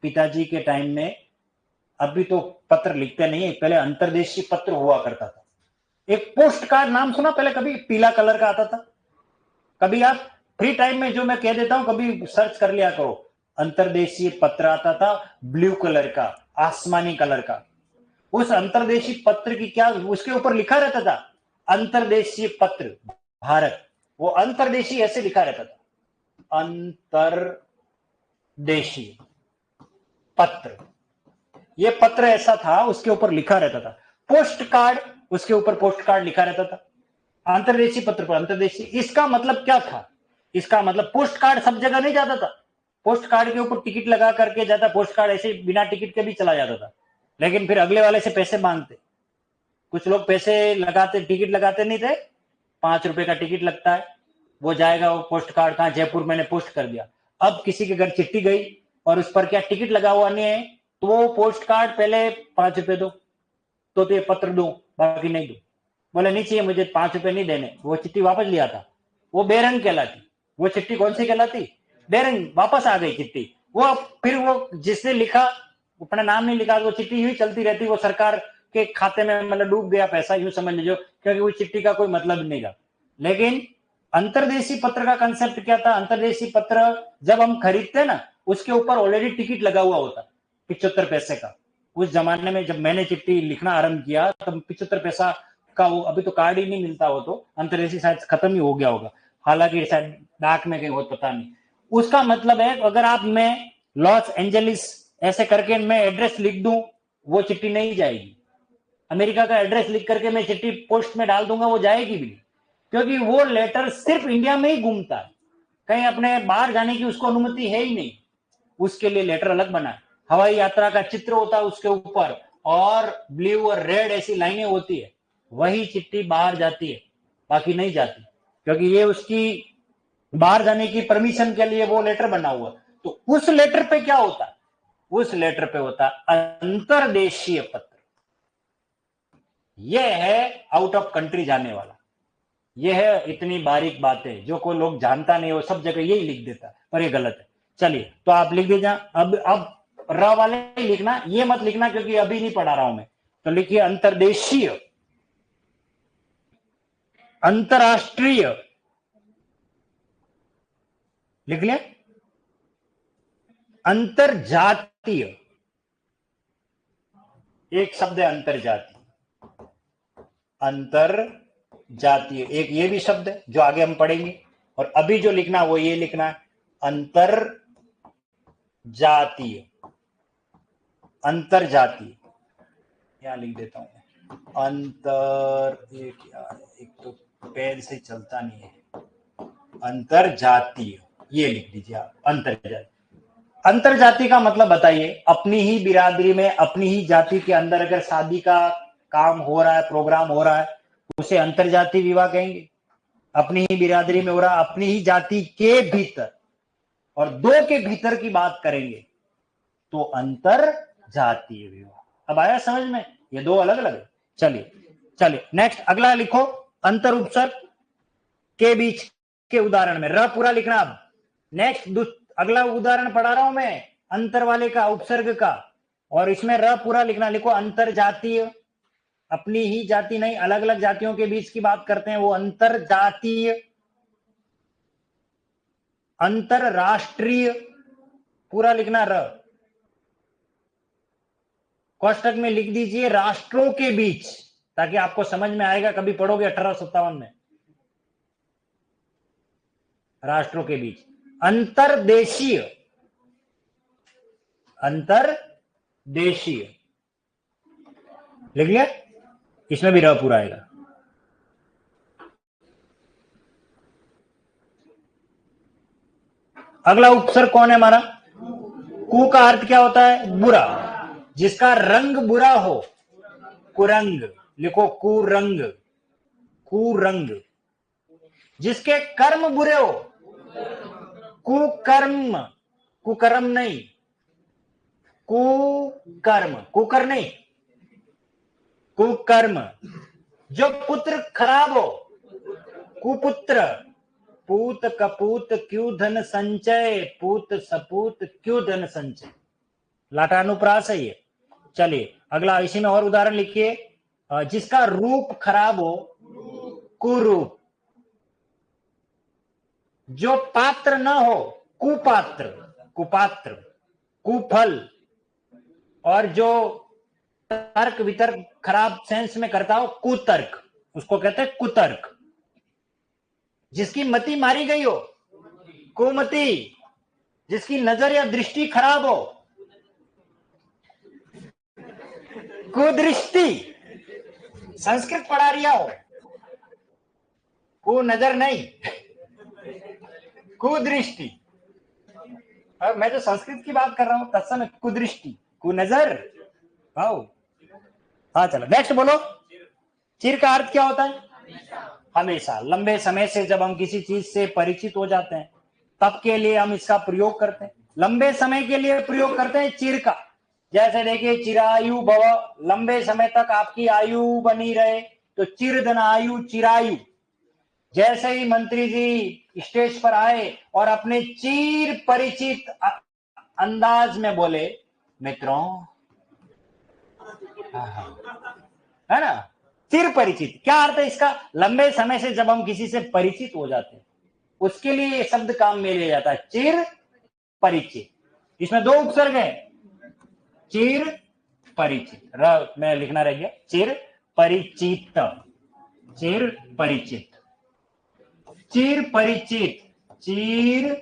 पिताजी के टाइम में, अभी तो पत्र लिखते नहीं है, पहले अंतरदेशीय पत्र हुआ करता था। एक पोस्ट कार्ड नाम सुना पहले कभी, पीला कलर का आता था। कभी आप फ्री टाइम में, जो मैं कह देता हूं कभी सर्च कर लिया करो, अंतरदेशीय पत्र आता था, ब्लू कलर का, आसमानी कलर का। उस अंतरदेशीय पत्र की क्या, उसके ऊपर लिखा रहता था अंतरदेशीय पत्र भारत, वो अंतरदेशीय ऐसे लिखा रहता था, अंतरदेशीय पत्र। ये पत्र ऐसा था, उसके ऊपर लिखा रहता था। पोस्ट कार्ड, उसके ऊपर पोस्ट कार्ड लिखा रहता था, अंतरदेशीय पत्र पर अंतरदेशीय। इसका मतलब क्या था, इसका मतलब पोस्ट कार्ड सब जगह नहीं जाता था, पोस्ट कार्ड के ऊपर टिकट लगा करके जाता, पोस्ट कार्ड ऐसे बिना टिकट के भी चला जाता था, लेकिन फिर अगले वाले से पैसे मांगते। कुछ लोग पैसे लगाते, टिकट लगाते नहीं थे, 5 रुपए का टिकट लगता है, वो जाएगा, वो पोस्ट कार्ड कहाँ, जयपुर मैंने पोस्ट कर दिया। अब किसी के घर चिट्ठी गई और उस पर क्या टिकट लगा हुआ नहीं है, तो वो पोस्ट कार्ड पहले 5 रुपए दो, तो ये पत्र दो, बाकी नहीं दो। बोले नहीं चाहिए मुझे, 5 रुपए नहीं देने, वो चिट्ठी वापस लिया था। वो बेरंग कहलाती, वो चिट्ठी कौन सी कहलाती, बेरंग। वापस आ गई चिट्ठी, वो फिर वो जिसने लिखा अपना नाम नहीं लिखा, वो चिट्ठी ही चलती रहती, वो सरकार के खाते में मतलब डूब गया पैसा, यूं समझ लीजिए, क्योंकि वो चिट्ठी का कोई मतलब नहीं था। लेकिन अंतरदेशी पत्र का कंसेप्ट क्या था, अंतरदेशी पत्र जब हम खरीदते ना, उसके ऊपर ऑलरेडी टिकट लगा हुआ होता, 75 पैसे का। उस जमाने में जब मैंने चिट्ठी लिखना आरंभ किया तब 75 पैसा का, वो अभी तो कार्ड ही नहीं मिलता, हो तो अंतरदेशी शायद खत्म ही हो गया होगा, हालांकि शायद डाक में कहीं हो, पता नहीं। उसका मतलब है अगर आप, मैं लॉस एंजलिस ऐसे करके मैं एड्रेस लिख दूं, वो चिट्ठी नहीं जाएगी। अमेरिका का एड्रेस लिख करके मैं चिट्ठी पोस्ट में डाल दूंगा, वो जाएगी भी, क्योंकि वो लेटर सिर्फ इंडिया में ही घूमता है, कहीं अपने बाहर जाने की उसको अनुमति है ही नहीं। उसके लिए लेटर अलग बना है, हवाई यात्रा का चित्र होता है उसके ऊपर, और ब्लू और रेड ऐसी लाइनें होती है, वही चिट्ठी बाहर जाती है, बाकी नहीं जाती, क्योंकि ये उसकी बाहर जाने की परमिशन के लिए वो लेटर बना हुआ। तो उस लेटर पे क्या होता है, उस लेटर पे होता अंतर्देशीय पत्र। यह है आउट ऑफ कंट्री जाने वाला। यह है इतनी बारीक बातें जो कोई लोग जानता नहीं, वो सब जगह यही लिख देता है, पर ये गलत है। चलिए तो आप लिख दीजिए। अब र वाले ही लिखना, ये मत लिखना क्योंकि अभी नहीं पढ़ा रहा हूं मैं। तो लिखिए अंतर्देशीय, अंतरराष्ट्रीय, लिख लिया। अंतरजातीय, एक शब्द है अंतरजातीय। अंतरजातीय एक ये भी शब्द है जो आगे हम पढ़ेंगे। और अभी जो लिखना है वो ये लिखना है अंतरजातीय। अंतरजातीय यहां लिख देता हूं एक तो पैर से चलता नहीं है। अंतरजातीय ये लिख दीजिए आप। अंतरजातीय, अंतरजातीय का मतलब बताइए। अपनी ही बिरादरी में, अपनी ही जाति के अंदर अगर शादी का काम हो रहा है, प्रोग्राम हो रहा है, उसे अंतरजातीय विवाह कहेंगे। अपनी ही बिरादरी में हो रहा, अपनी ही जाति के भीतर, और दो के भीतर की बात करेंगे तो अंतरजातीय विवाह। अब आया समझ में? ये दो अलग अलग है। चलिए नेक्स्ट अगला लिखो। अंतर उपसर्ग के बीच के उदाहरण में र पूरा लिखना। अब नेक्स्ट अगला उदाहरण पढ़ा रहा हूं मैं अंतर वाले का, उपसर्ग का, और इसमें र पूरा लिखना। लिखो अंतरजातीय, अपनी ही जाति नहीं, अलग अलग जातियों के बीच की बात करते हैं, वो अंतरजातीय। अंतरराष्ट्रीय पूरा लिखना र। कोष्टक में लिख दीजिए राष्ट्रों के बीच, ताकि आपको समझ में आएगा, कभी पढ़ोगे 1857 में। राष्ट्रों के बीच। अंतरदेशीय, अंतरदेशीय लिख लिया। इसमें भी र पूरा आएगा। अगला उपसर्ग कौन है हमारा? कु का अर्थ क्या होता है? बुरा। जिसका रंग बुरा हो, कुरंग। लिखो कुरंग, कुरंग। जिसके कर्म बुरे हो, कुकर्म। कुकर्म नहीं, कुकर्म। कुकर नहीं, कुकर्म। जो पुत्र खराब हो, कुपुत्र। पूत कपूत क्यों धन संचय, पूत सपूत क्यों धन संचय। लाटानुप्रास है ये। चलिए अगला, इसी में और उदाहरण लिखिए। जिसका रूप खराब हो, कुरूप। जो पात्र न हो, कुपात्र। कुपात्र, कुफल। और जो तर्क वितर्क खराब सेंस में करता हो, कुतर्क, उसको कहते हैं कुतर्क। जिसकी मति मारी गई हो, कुमति। जिसकी नजर या दृष्टि खराब हो, कुदृष्टि। संस्कृत पढ़ा रिया हो, को नजर नहीं, कुदृष्टि। मैं जो संस्कृत की बात कर रहा हूं तत्सम कुदृष्टि, कुनजर। हाँ चलो नेक्स्ट बोलो। चिर का अर्थ क्या होता है? हमेशा। लंबे समय से जब हम किसी चीज से परिचित हो जाते हैं तब के लिए हम इसका प्रयोग करते हैं। लंबे समय के लिए प्रयोग करते हैं चिर का। जैसे देखिए चिरायु भव, लंबे समय तक आपकी आयु बनी रहे, तो चिरधन आयु, चिरायु। जैसे ही मंत्री जी स्टेज पर आए और अपने चिर परिचित अंदाज में बोले, मित्रों, है ना, चिर परिचित। क्या अर्थ है इसका? लंबे समय से जब हम किसी से परिचित हो जाते हैं उसके लिए ये शब्द काम में लिया जाता है, चिर परिचित। इसमें दो उपसर्ग है, चिर परिचित। र में लिखना रह गया, चिर परिचित। चिर परिचित, चिर परिचित, चिर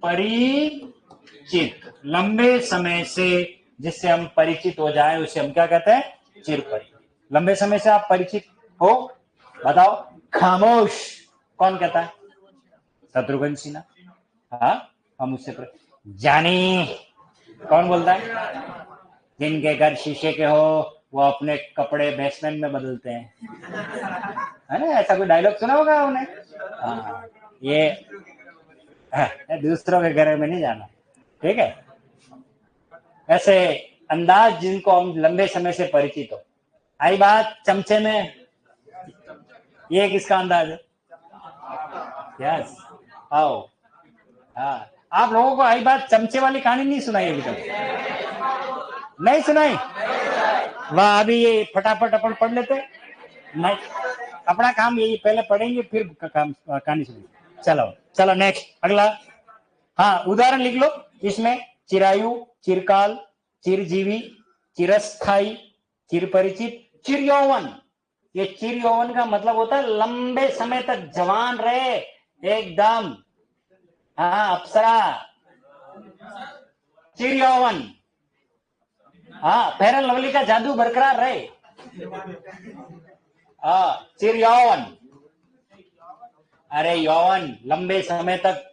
परिचित। लंबे समय से जिससे हम परिचित हो जाएं उसे हम क्या कहते हैं? चिर परिचित। लंबे समय से आप परिचित हो, बताओ। खामोश कौन कहता है? शत्रुघ्न सिन्हा। हाँ, हम उससे जानी कौन बोलता है? जिनके घर शीशे के हो वो अपने कपड़े बेसमेंट में बदलते हैं, है ना? ऐसा कोई डायलॉग सुना होगा उन्हें। हाँ, ये दूसरों के घर में नहीं जाना, ठीक है? ऐसे अंदाज जिनको हम लंबे समय से परिचित हो। आई बात चमचे में, ये किसका अंदाज है? यस, आओ। हाँ, आप लोगों को आई बात चमचे वाली कहानी नहीं सुनाई अभी तक? नहीं सुनाई? वाह, अभी ये फटाफट अपन पढ़ लेते। नहीं, अपना काम यही, पहले पढ़ेंगे फिर काम कहानी सुनेंगे। चलो चलो नेक्स्ट, अगला। हाँ, उदाहरण लिख लो इसमें। चिरायु, चिरकाल, चिरजीवी, चिरस्थाई, चिरपरिचित, चिरयौवन। ये चिरयौवन का मतलब होता है लंबे समय तक जवान रहे एकदम। हाँ, अप्सरा। चिरयौवन। हाँ, फेयर एंड लवली का जादू बरकरार रहे। हाँ, चिरयौवन। अरे यौवन, लंबे समय तक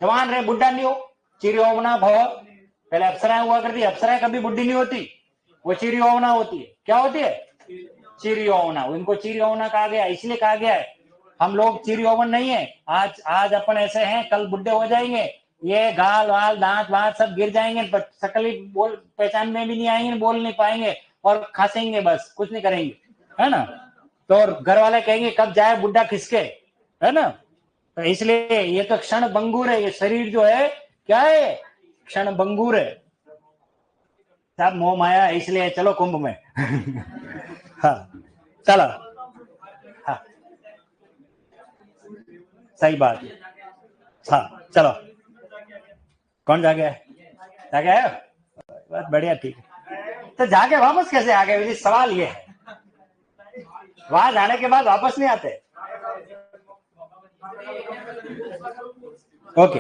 जवान रहे, बुढ़ा नहीं हो। चिरयौवना भव। पहले अप्सराएं हुआ करती, अप्सराएं कभी बुढ़ी नहीं होती, वो चिरयौवना होती है। क्या होती है? चिरयौवना। उनको चिरयौवना कहा गया, इसलिए कहा गया है। हम लोग चिरयौवन नहीं है। आज अपन ऐसे हैं, कल बुढ़े हो जाएंगे। ये गाल वाल दांत वांत सब गिर जाएंगे, शकल बोल पहचान में भी नहीं आएंगे, बोल नहीं पाएंगे और खासेंगे, बस कुछ नहीं करेंगे, है ना। तो घर वाले कहेंगे कब जाए बुढ़ा खिसके, है ना। तो इसलिए ये तो क्षण भंगुर है। ये शरीर जो है क्या है? क्षण भंगुर है। सब मोह माया, इसलिए चलो कुंभ में। हाँ चलो। हाँ सही बात है। हाँ चलो, कौन जागे है? जागे है? बस बढ़िया, ठीक है। तो जाके वापस कैसे आ गए? सवाल ये है। वहां जाने के बाद वापस नहीं आते। ओके,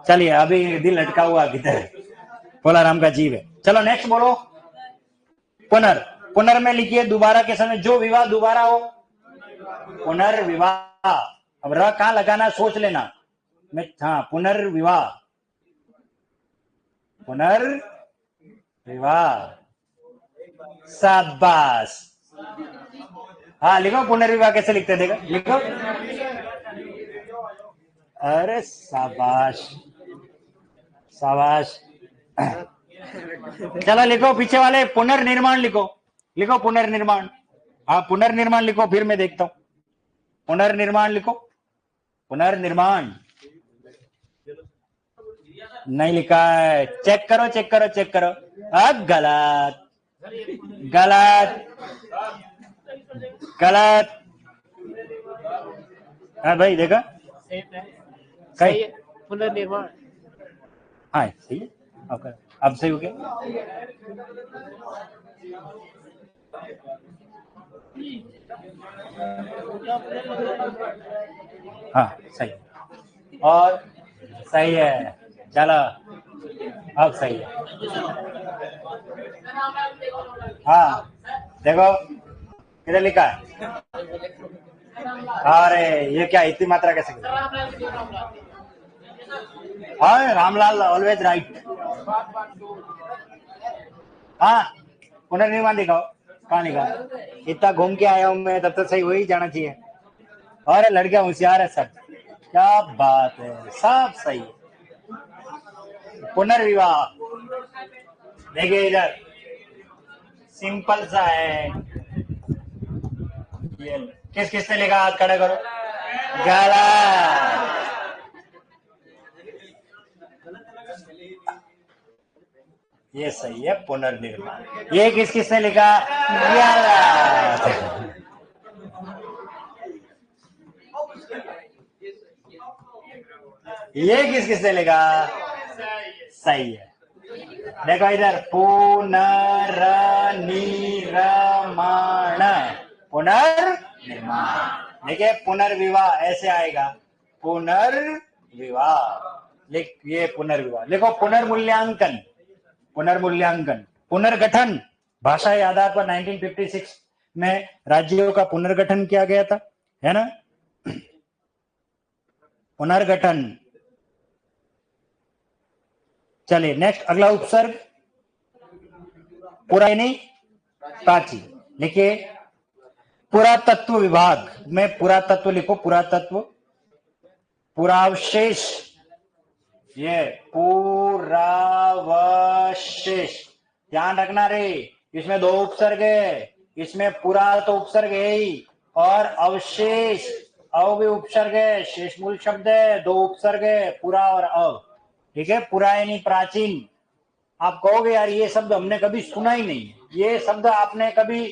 चलिए, अभी दिल लटका हुआ किधर? बोला राम का जीव है। चलो नेक्स्ट बोलो। पुनर। पुनर में लिखिए दोबारा के समय, जो विवाह दोबारा हो, पुनर्विवाह। अब र कहां लगाना सोच लेना। मैं, हाँ, पुनर्विवाह। पुनर्विवाह, शाबाश। हाँ लिखो, पुनर्विवाह कैसे लिखते देखो, लिखो। अरे शाबाश, शाबाश। चलो लिखो पीछे वाले, पुनर्निर्माण लिखो। लिखो पुनर्निर्माण। हाँ पुनर्निर्माण लिखो, फिर मैं देखता हूं। पुनर्निर्माण लिखो। पुनर्निर्माण नहीं लिखा है। चेक करो चेक करो चेक करो। अब गलत गलत गलत। हाँ भाई देखा, सही है, पुनर्निर्माण। हाँ सही है। अब सही हो गया। हाँ सही, और सही है। चलो अब सही है। हाँ देखो किधर लिखा है। अरे ये क्या, इतनी मात्रा कैसे? हाँ रामलाल ऑलवेज राइट। हाँ पुनर्निर्माण दिखाओ, कहाँ लिखा? इतना घूम के आया हूँ मैं, तब तो सही हो ही जाना चाहिए। अरे लड़कियां होशियार है सब, क्या बात है, सब सही है। पुनर्विवाह देखिए इधर, सिंपल सा है। ये किस किसने लिखा, हाथ खड़ा करो। गलत। ये सही है, पुनर्निर्माण। ये किस किसने लिखा? गलत। ये किस किसने लिखा? सही है। देखो इधर, पुनर्निर्माण। पुनर्निर्माण। देखिए पुनर्विवाह ऐसे आएगा, पुनर्विवाह। लिख, ये पुनर्विवाह लिखो। पुनर्मूल्यांकन। पुनर्मूल्यांकन। पुनर्गठन, भाषा आधार पर 1956 में राज्यों का पुनर्गठन किया गया था, है ना। पुनर्गठन। चलिए नेक्स्ट, अगला उपसर्ग पुरानी प्राची। लिखिए पुरातत्व विभाग में पुरातत्व लिखो। पुरातत्व, पुरावशेष ये पुरावशेष, ध्यान रखना रे, इसमें दो उपसर्ग है, इसमें पुरा तो उपसर्ग है ही, और अवशेष अव भी उपसर्ग है, शेष मूल शब्द है, दो उपसर्ग है, पुरा और अव, ठीक है। पुरा यानी प्राचीन। आप कहोगे यार ये शब्द हमने कभी सुना ही नहीं, ये शब्द आपने कभी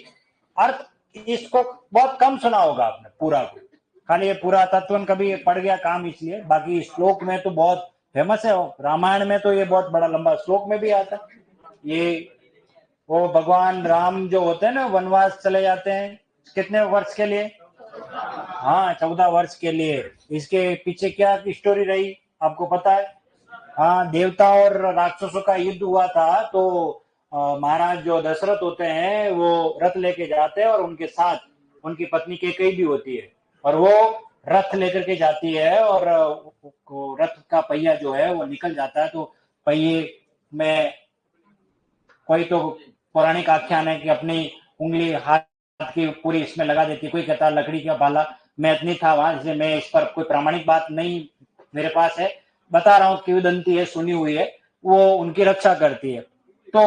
अर्थ इसको बहुत कम सुना होगा आपने, पूरा को, खाली ये पूरा तत्वन कभी पढ़ गया काम इसलिए, बाकी श्लोक में तो बहुत फेमस है, रामायण में तो ये बहुत बड़ा लंबा श्लोक में भी आता है। ये वो भगवान राम जो होते हैं ना, वनवास चले जाते हैं कितने वर्ष के लिए, हाँ 14 वर्ष के लिए। इसके पीछे क्या स्टोरी रही आपको पता है? हाँ, देवता और राक्षसों का युद्ध हुआ था, तो महाराज जो दशरथ होते हैं वो रथ लेके जाते हैं और उनके साथ उनकी पत्नी कैकेयी भी होती है, और वो रथ लेकर के जाती है, और रथ का पहिया जो है वो निकल जाता है, तो पहिए में कोई तो पौराणिक आख्यान है कि अपनी उंगली हाथ की पूरी इसमें लगा देती, कोई कहता लकड़ी का भाला, मैं इतनी था वहां, इसलिए मैं इस पर कोई प्रामाणिक बात नहीं मेरे पास है, बता रहा हूँ, किंवदंती है, सुनी हुई है, वो उनकी रक्षा करती है। तो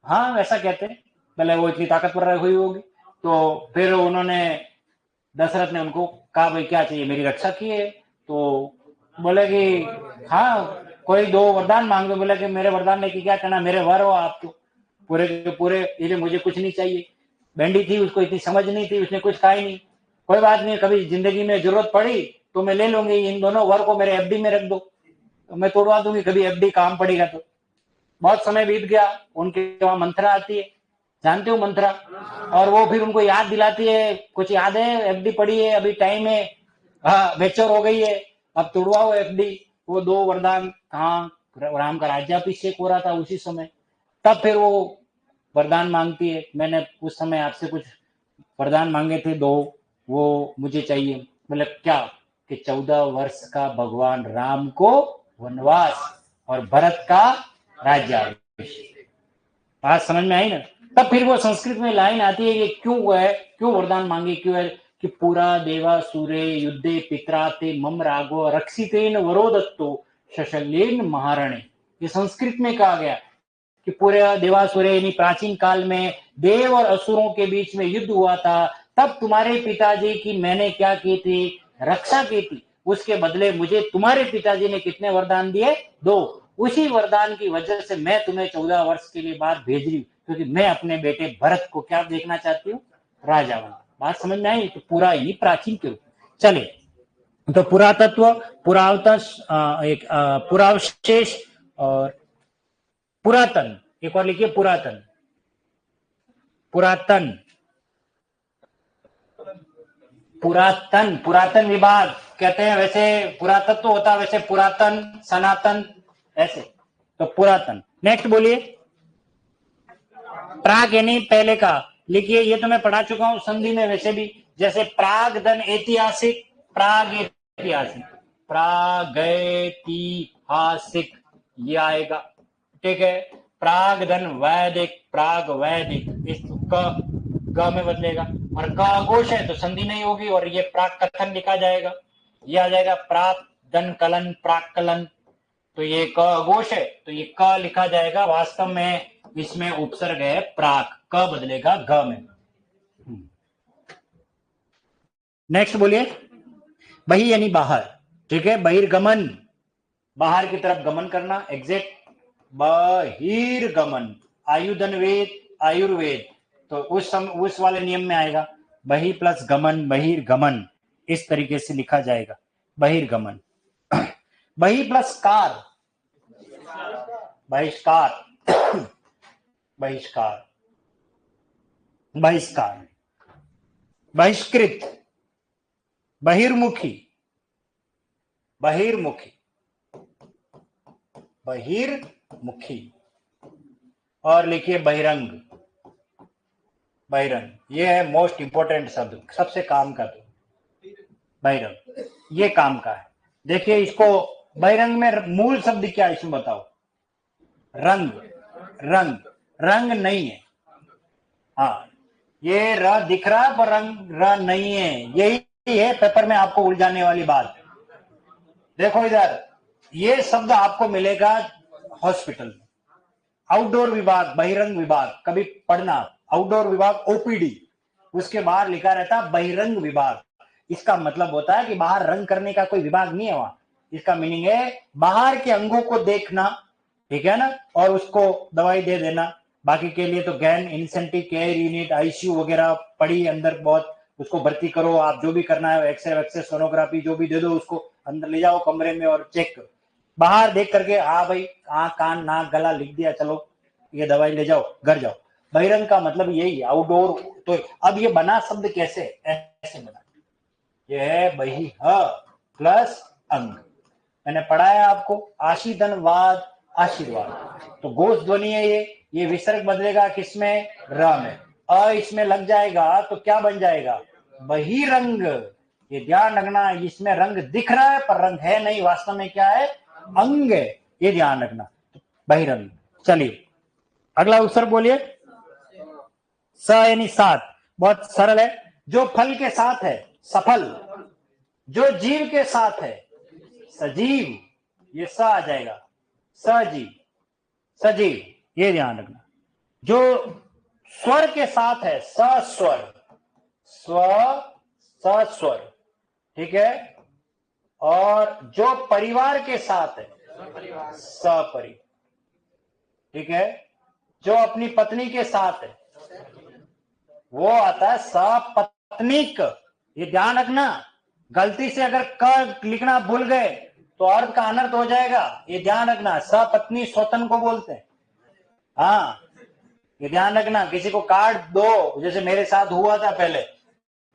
हाँ वैसा कहते हैं, पहले वो इतनी ताकतवर हुई होगी, तो फिर उन्होंने दशरथ ने उनको कहा भाई क्या चाहिए, मेरी रक्षा की है, तो बोले कि हाँ कोई दो वरदान मांग दो। बोले कि मेरे वरदान लेके क्या करना, मेरे वर हो आप तो पूरे के पूरे, इसलिए मुझे कुछ नहीं चाहिए। बेंडी थी, उसको इतनी समझ नहीं थी, उसने कुछ कहा ही नहीं, कोई बात नहीं, कभी जिंदगी में जरूरत पड़ी तो मैं ले लूंगी, इन दोनों वर को मेरे एफडी में रख दो, तो मैं तोड़वा दूंगी, कभी एफडी काम पड़ेगा तो। बहुत समय बीत गया, उनके वहां मंत्रा आती है, जानते हो मंत्रा, और वो फिर उनको याद दिलाती है, कुछ याद है, एफडी पड़ी है, अभी टाइम है, हाँ मैच्योर हो गई है, अब तोड़वाओ एफडी। वो दो वरदान, कहाँ राम का राज्याभिषेक हो रहा था उसी समय, तब फिर वो वरदान मांगती है, मैंने उस समय आपसे कुछ वरदान मांगे थे दो, वो मुझे चाहिए। मतलब क्या कि 14 वर्ष का भगवान राम को वनवास और भरत का राज्याभिषेक, बात समझ में आई ना? तब फिर वो संस्कृत में लाइन आती है कि क्यों है, क्यों वरदान मांगे, क्यों है कि पूरा देवा सूरे युद्धे पित्राते मम रागो रक्षितेन वरो दत्तो शशल्येन महारणे। ये संस्कृत में कहा गया कि पूरे देवासुर यानी प्राचीन काल में देव और असुरों के बीच में युद्ध हुआ था, तब तुम्हारे पिताजी की मैंने क्या की थी, रक्षा की थी, उसके बदले मुझे तुम्हारे पिताजी ने कितने वरदान दिए, दो। उसी वरदान की वजह से मैं तुम्हें 14 वर्ष के लिए बाद भेज रही हूँ, क्योंकि मैं अपने बेटे भरत को क्या देखना चाहती हूँ, राजा बना। बात समझ में आई? तो पूरा ही प्राचीन के रूप। चले, तो पुरातत्व, पुरावशेष और पुरातन, एक और लिखिए पुरातन, पुरातन, पुरातन, पुरातन विभाग कहते हैं, वैसे पुरातत्व होता है, वैसे पुरातन, सनातन, ऐसे, तो पुरातन। नेक्स्ट बोलिए, प्राग यानी पहले का, लिखिए, ये तो मैं पढ़ा चुका हूं संधि में वैसे भी, जैसे प्राग धन ऐतिहासिक, प्राग ऐतिहासिक, प्रागैतिहासिक ये आएगा, ठीक है। प्राग धन वैदिक, प्राग वैदिक, इस ग में बदलेगा, और क अघोष है तो संधि नहीं होगी, और ये प्राक कथन लिखा जाएगा, ये आ जाएगा प्राक धन कलन, प्राक कलन, तो ये क अघोष है तो ये क लिखा जाएगा, वास्तव में इसमें उपसर्ग है प्राक, क बदलेगा ग में। नेक्स्ट बोलिए, बही यानी बाहर, ठीक है, बहिर्गमन, बाहर की तरफ गमन करना, एग्जैक्ट, बहिर्गमन, आयुधन वेद, आयुर्वेद, तो उस वाले नियम में आएगा, बहि प्लस गमन, बहिर्गमन, इस तरीके से लिखा जाएगा, बहिर्गमन। बहि प्लस कार, बहिष्कार, बहिष्कार, बहिष्कार, बहिष्कृत, बहिर्मुखी, बहिर्मुखी, बहिर्मुखी, और लिखिए बहिरंग, बहिरंग, ये है मोस्ट इंपोर्टेंट शब्द, सबसे काम का, तो बहिरंग ये काम का है। देखिए इसको बहिरंग में मूल शब्द क्या है इसमें बताओ, रंग, रंग, रंग नहीं है, हाँ ये र दिख रहा है पर रंग र नहीं है, यही है पेपर में आपको उलझाने वाली बात। देखो इधर, ये शब्द आपको मिलेगा हॉस्पिटल में। आउटडोर विभाग, बहिरंग विभाग, कभी पढ़ना, आउटडोर विभाग ओपीडी, उसके बाहर लिखा रहता बहिरंग विभाग। इसका मतलब होता है कि बाहर रंग करने का कोई विभाग नहीं है वहां। इसका मीनिंग है बाहर के अंगों को देखना, ठीक है ना, और उसको दवाई दे देना। बाकी के लिए तो गैन इंसेंटिव केयर यूनिट, आईसीयू वगैरह पड़ी अंदर बहुत, उसको भर्ती करो, आप जो भी करना है, एक्सरे वैक्सरे सोनोग्राफी जो भी दे दो, उसको अंदर ले जाओ कमरे में और चेक करो। बाहर देख करके हाँ भाई आँख कान नाक गला लिख दिया, चलो ये दवाई ले जाओ घर जाओ। बहिरंग का मतलब यही है, आउटडोर। तो अब ये बना शब्द कैसे, ऐसे बना, ये है बही प्लस अंग। मैंने पढ़ाया आपको आशीधनवाद आशीर्वाद, तो गोश ध्वनि है ये विसर्ग बदलेगा किसमें, र में, अ इसमें लग जाएगा तो क्या बन जाएगा, बहिरंग। ये ध्यान रखना, इसमें रंग दिख रहा है पर रंग है नहीं, वास्तव में क्या है, अंग है, ये ध्यान रखना, बहिरंग। चलिए अगला उत्तर बोलिए, स यानी सात, बहुत सरल है। जो फल के साथ है सफल, जो जीव के साथ है सजीव, ये स आ जाएगा, सजीव, सजीव, ये ध्यान रखना। जो स्वर के साथ है सस्वर, स्व सस्वर, ठीक है। और जो परिवार के साथ है सपरि, ठीक है। जो अपनी पत्नी के साथ है वो आता है सपत्नीक, ये ध्यान रखना। गलती से अगर क लिखना भूल गए तो अर्थ का अनर्थ हो जाएगा, ये ध्यान रखना। सपत्नी स्वतन को बोलते हैं, हाँ ये ध्यान रखना। किसी को कार्ड दो, जैसे मेरे साथ हुआ था पहले,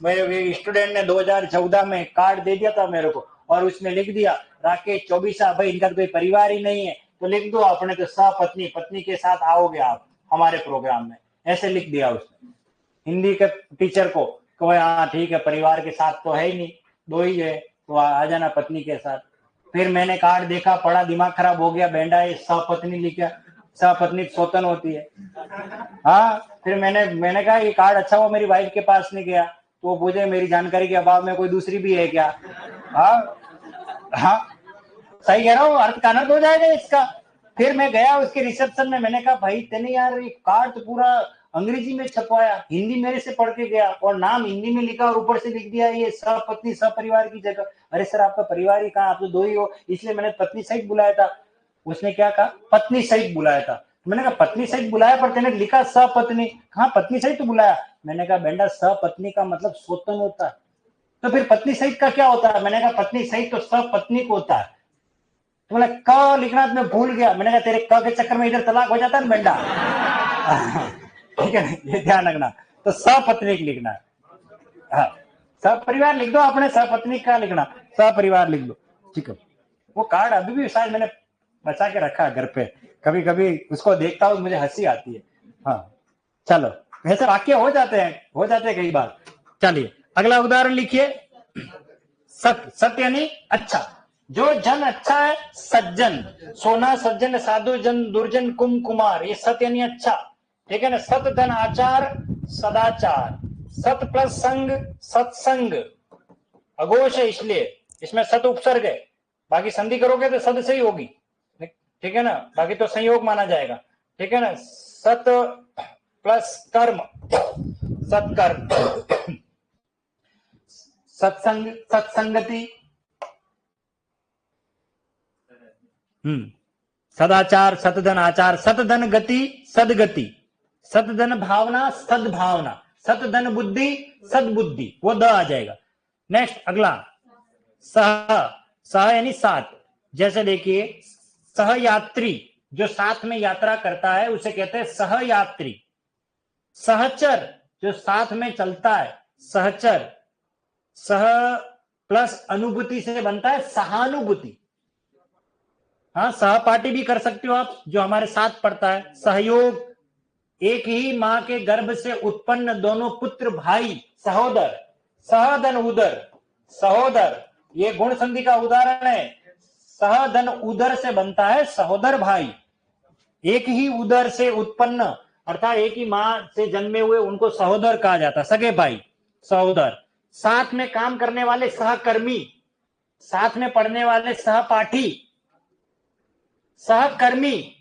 मेरे स्टूडेंट ने 2014 में कार्ड दे दिया था मेरे को, और उसमें लिख दिया राकेश चौबीसा, भाई इनका कोई परिवार ही नहीं है, तो लिख दो अपने तो सपत्नी, पत्नी के साथ आओगे आप हमारे प्रोग्राम में, ऐसे लिख दिया उसने हिंदी के टीचर को। हाँ ठीक है, परिवार के साथ तो है ही नहीं, दो ही है, तो आ जाना पत्नी के साथ। फिर मैंने कार्ड देखा, पढ़ा, दिमाग खराब हो गया, बेंडा ये सपत्नी लिखा, सपत्नी स्वतन होती है। हाँ फिर मैंने कहा ये कार्ड अच्छा हुआ मेरी वाइफ के पास नहीं गया, तो वो पूछे मेरी जानकारी के अभाव में कोई दूसरी भी है क्या। हाँ हाँ सही कह रहा हूँ, अर्थ का अनर्थ हो जाएगा इसका। फिर मैं गया उसके रिसेप्शन में, मैंने कहा भाई तेने यार ये कार्ड तो पूरा अंग्रेजी में छपवाया, हिंदी मेरे से पढ़ के गया और नाम हिंदी में लिखा और ऊपर से लिख दिया ये सपत्नी सपरिवार की जगह। अरे सर आपका परिवार ही कहाँ, आप तो दो ही हो, इसलिए मैंने पत्नी सहित बुलाया था। उसने क्या कहा, पत्नी सहित बुलाया था। मैंने कहा पत्नी सहित बुलाया पर तेने लिखा सपत्नी, कहाँ पत्नी सहित तो बुलाया। मैंने कहा बेंडा सपत्नी का मतलब स्वतन होता है, तो फिर पत्नी सहित का क्या होता है। मैंने कहा पत्नी सहित तो सपत्नी को होता है। तो बोला क लिखना मैं भूल गया। मैंने कहा तेरे क के चक्कर में इधर तलाक हो जाता है बेंडा। ठीक है, ये ध्यान रखना। तो सपत्नी लिखना है, हाँ सपरिवार लिख दो, अपने सपत्नी का लिखना, सपरिवार लिख दो, ठीक है। वो कार्ड अभी भी शायद मैंने बचा के रखा है घर पे, कभी कभी उसको देखता हूँ मुझे हंसी आती है। हाँ चलो, ऐसे वाक्य हो जाते हैं कई बार। चलिए अगला उदाहरण लिखिए, सत्य, सत्य यानी अच्छा। जो जन अच्छा है सज्जन, सोना सज्जन साधु जन दुर्जन कुमार, ये सत्य यानी अच्छा, ठीक है ना। सत धन आचार सदाचार, सत प्लस संग सत्संग, अघोष है इसलिए इसमें सत उपसर्ग है, बाकी संधि करोगे तो सद से ही होगी, ठीक है ना, बाकी तो संयोग माना जाएगा, ठीक है ना। सत प्लस कर्म सत्कर्म, सत्संग सत्संगति, सदाचार सतधन आचार, सतधन गति सदगति, सतधन भावना सद्भावना, सतधन बुद्धि सद्बुद्धि, वो द आ जाएगा। नेक्स्ट अगला सह, सह यानी साथ। जैसे देखिए सहयात्री, जो साथ में यात्रा करता है उसे कहते हैं सहयात्री। सहचर, जो साथ में चलता है सहचर। सह प्लस अनुभूति से बनता है सहानुभूति। हाँ सहपाठी भी कर सकते हो आप, जो हमारे साथ पढ़ता है। सहयोग, एक ही मां के गर्भ से उत्पन्न दोनों पुत्र भाई सहोदर। सहधन उदर, सहोदर, ये गुण संधि का उदाहरण है। सहधन उदर से बनता है सहोदर भाई। एक ही उदर से उत्पन्न अर्थात एक ही मां से जन्मे हुए उनको सहोदर कहा जाता है, सगे भाई सहोदर। साथ में काम करने वाले सहकर्मी, साथ में पढ़ने वाले सहपाठी, सहकर्मी।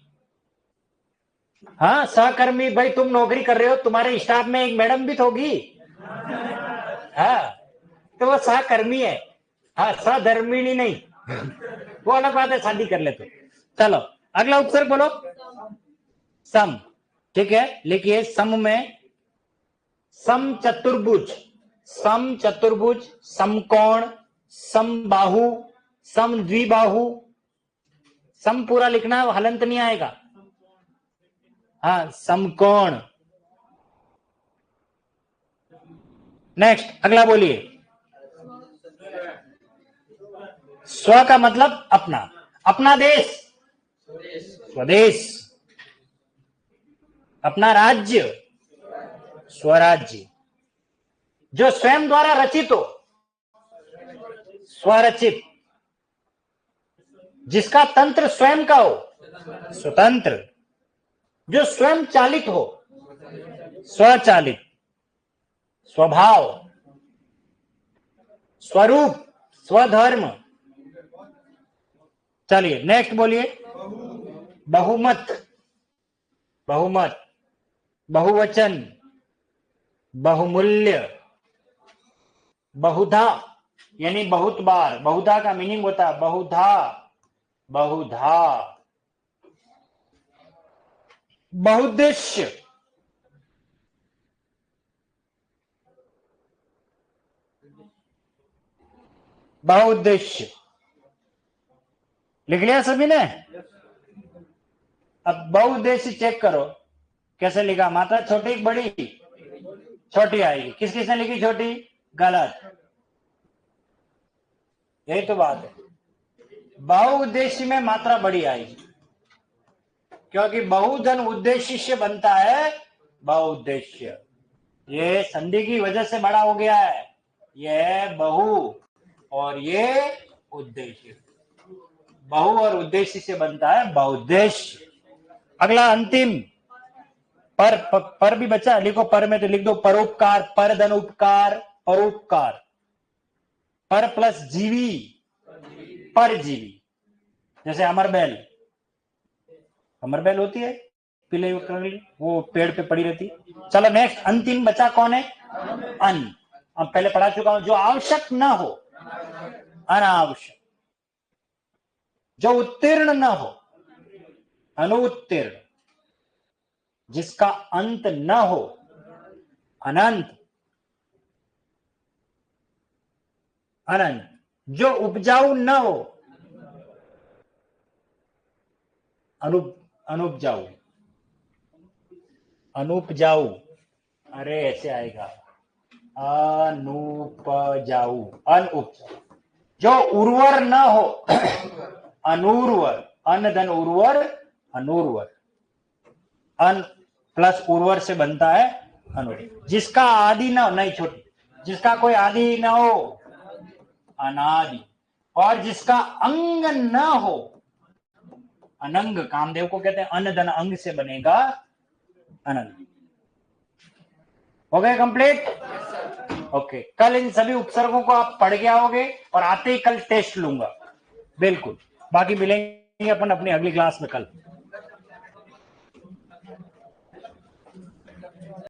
हाँ सहकर्मी, भाई तुम नौकरी कर रहे हो, तुम्हारे स्टाफ में एक मैडम भी तो होगी। हाँ तो वो सहकर्मी है। हाँ सहधर्मिणी नहीं, वो अलग बात है, शादी कर ले तो। चलो अगला उपसर्ग बोलो। सम, ठीक है, लिखिए सम में सम चतुर्भुज, सम चतुर्भुज, समकोण, समबाहु, सम द्विबाहु। सम पूरा लिखना है, हलंत नहीं आएगा। हाँ समकोण। नेक्स्ट अगला बोलिए। स्व का मतलब अपना, अपना देश स्वदेश, अपना राज्य स्वराज्य, जो स्वयं द्वारा रचित हो स्वरचित, जिसका तंत्र स्वयं का हो स्वतंत्र, जो स्वयं चालित हो स्वचालित, स्वभाव, स्वरूप, स्वधर्म। चलिए नेक्स्ट बोलिए। बहुमत, बहुमत, बहुवचन, बहुमूल्य, बहुधा यानी बहुत बार, बहुधा का मीनिंग होता है बहुधा, बहुधा, बहुउद्देश्य, बहुउद्देश्य। लिख लिया सभी ने? अब बहुउद्देश्य चेक करो कैसे लिखा, मात्रा छोटी बड़ी? छोटी आएगी। किस किसने लिखी छोटी? गलत, यही तो बात है। बहुउद्देश्य में मात्रा बड़ी आएगी, क्योंकि बहुधन उद्देश्य से बनता है बहुउद्देश्य। ये संधि की वजह से बड़ा हो गया है। यह बहु और ये उद्देश्य, बहु और उद्देश्य से बनता है बहुउद्देश्य। अगला अंतिम पर भी बचा, लिखो पर में तो लिख दो परोपकार, पर धन उपकार, परोपकार। पर प्लस जीवी, परजीवी। जैसे अमरबेल, अमरबेल होती है पीले कलर, वो पेड़ पे पड़ी रहती है। चलो नेक्स्ट अंतिम बचा कौन है? अन। अब पहले पढ़ा चुका हूं, जो आवश्यक ना हो अनावश्यक, जो उत्तीर्ण ना हो अनुत्तीर्ण, जिसका अंत न हो अनंत, अनंत, जो उपजाऊ न हो अनुपजाऊ, अनुपजाऊ, अरे ऐसे आएगा अनुपजाऊ, अनुपजाऊ, जो उर्वर न हो अनुर्वर, अन धन उर्वर अनुर्वर, अन प्लस उर्वर से बनता है अनुर्वर, जिसका आदि न हो, नहीं छोटी, जिसका कोई आदि न हो अनादि, और जिसका अंग न हो अनंग, कामदेव को कहते हैं अन धन अंग से बनेगा अनंग। हो गए कंप्लीट? ओके, कल इन सभी उपसर्गों को आप पढ़ के आओगे और आते ही कल टेस्ट लूंगा, बिल्कुल। बाकी मिलेंगे अपन अपनी अगली क्लास में कल।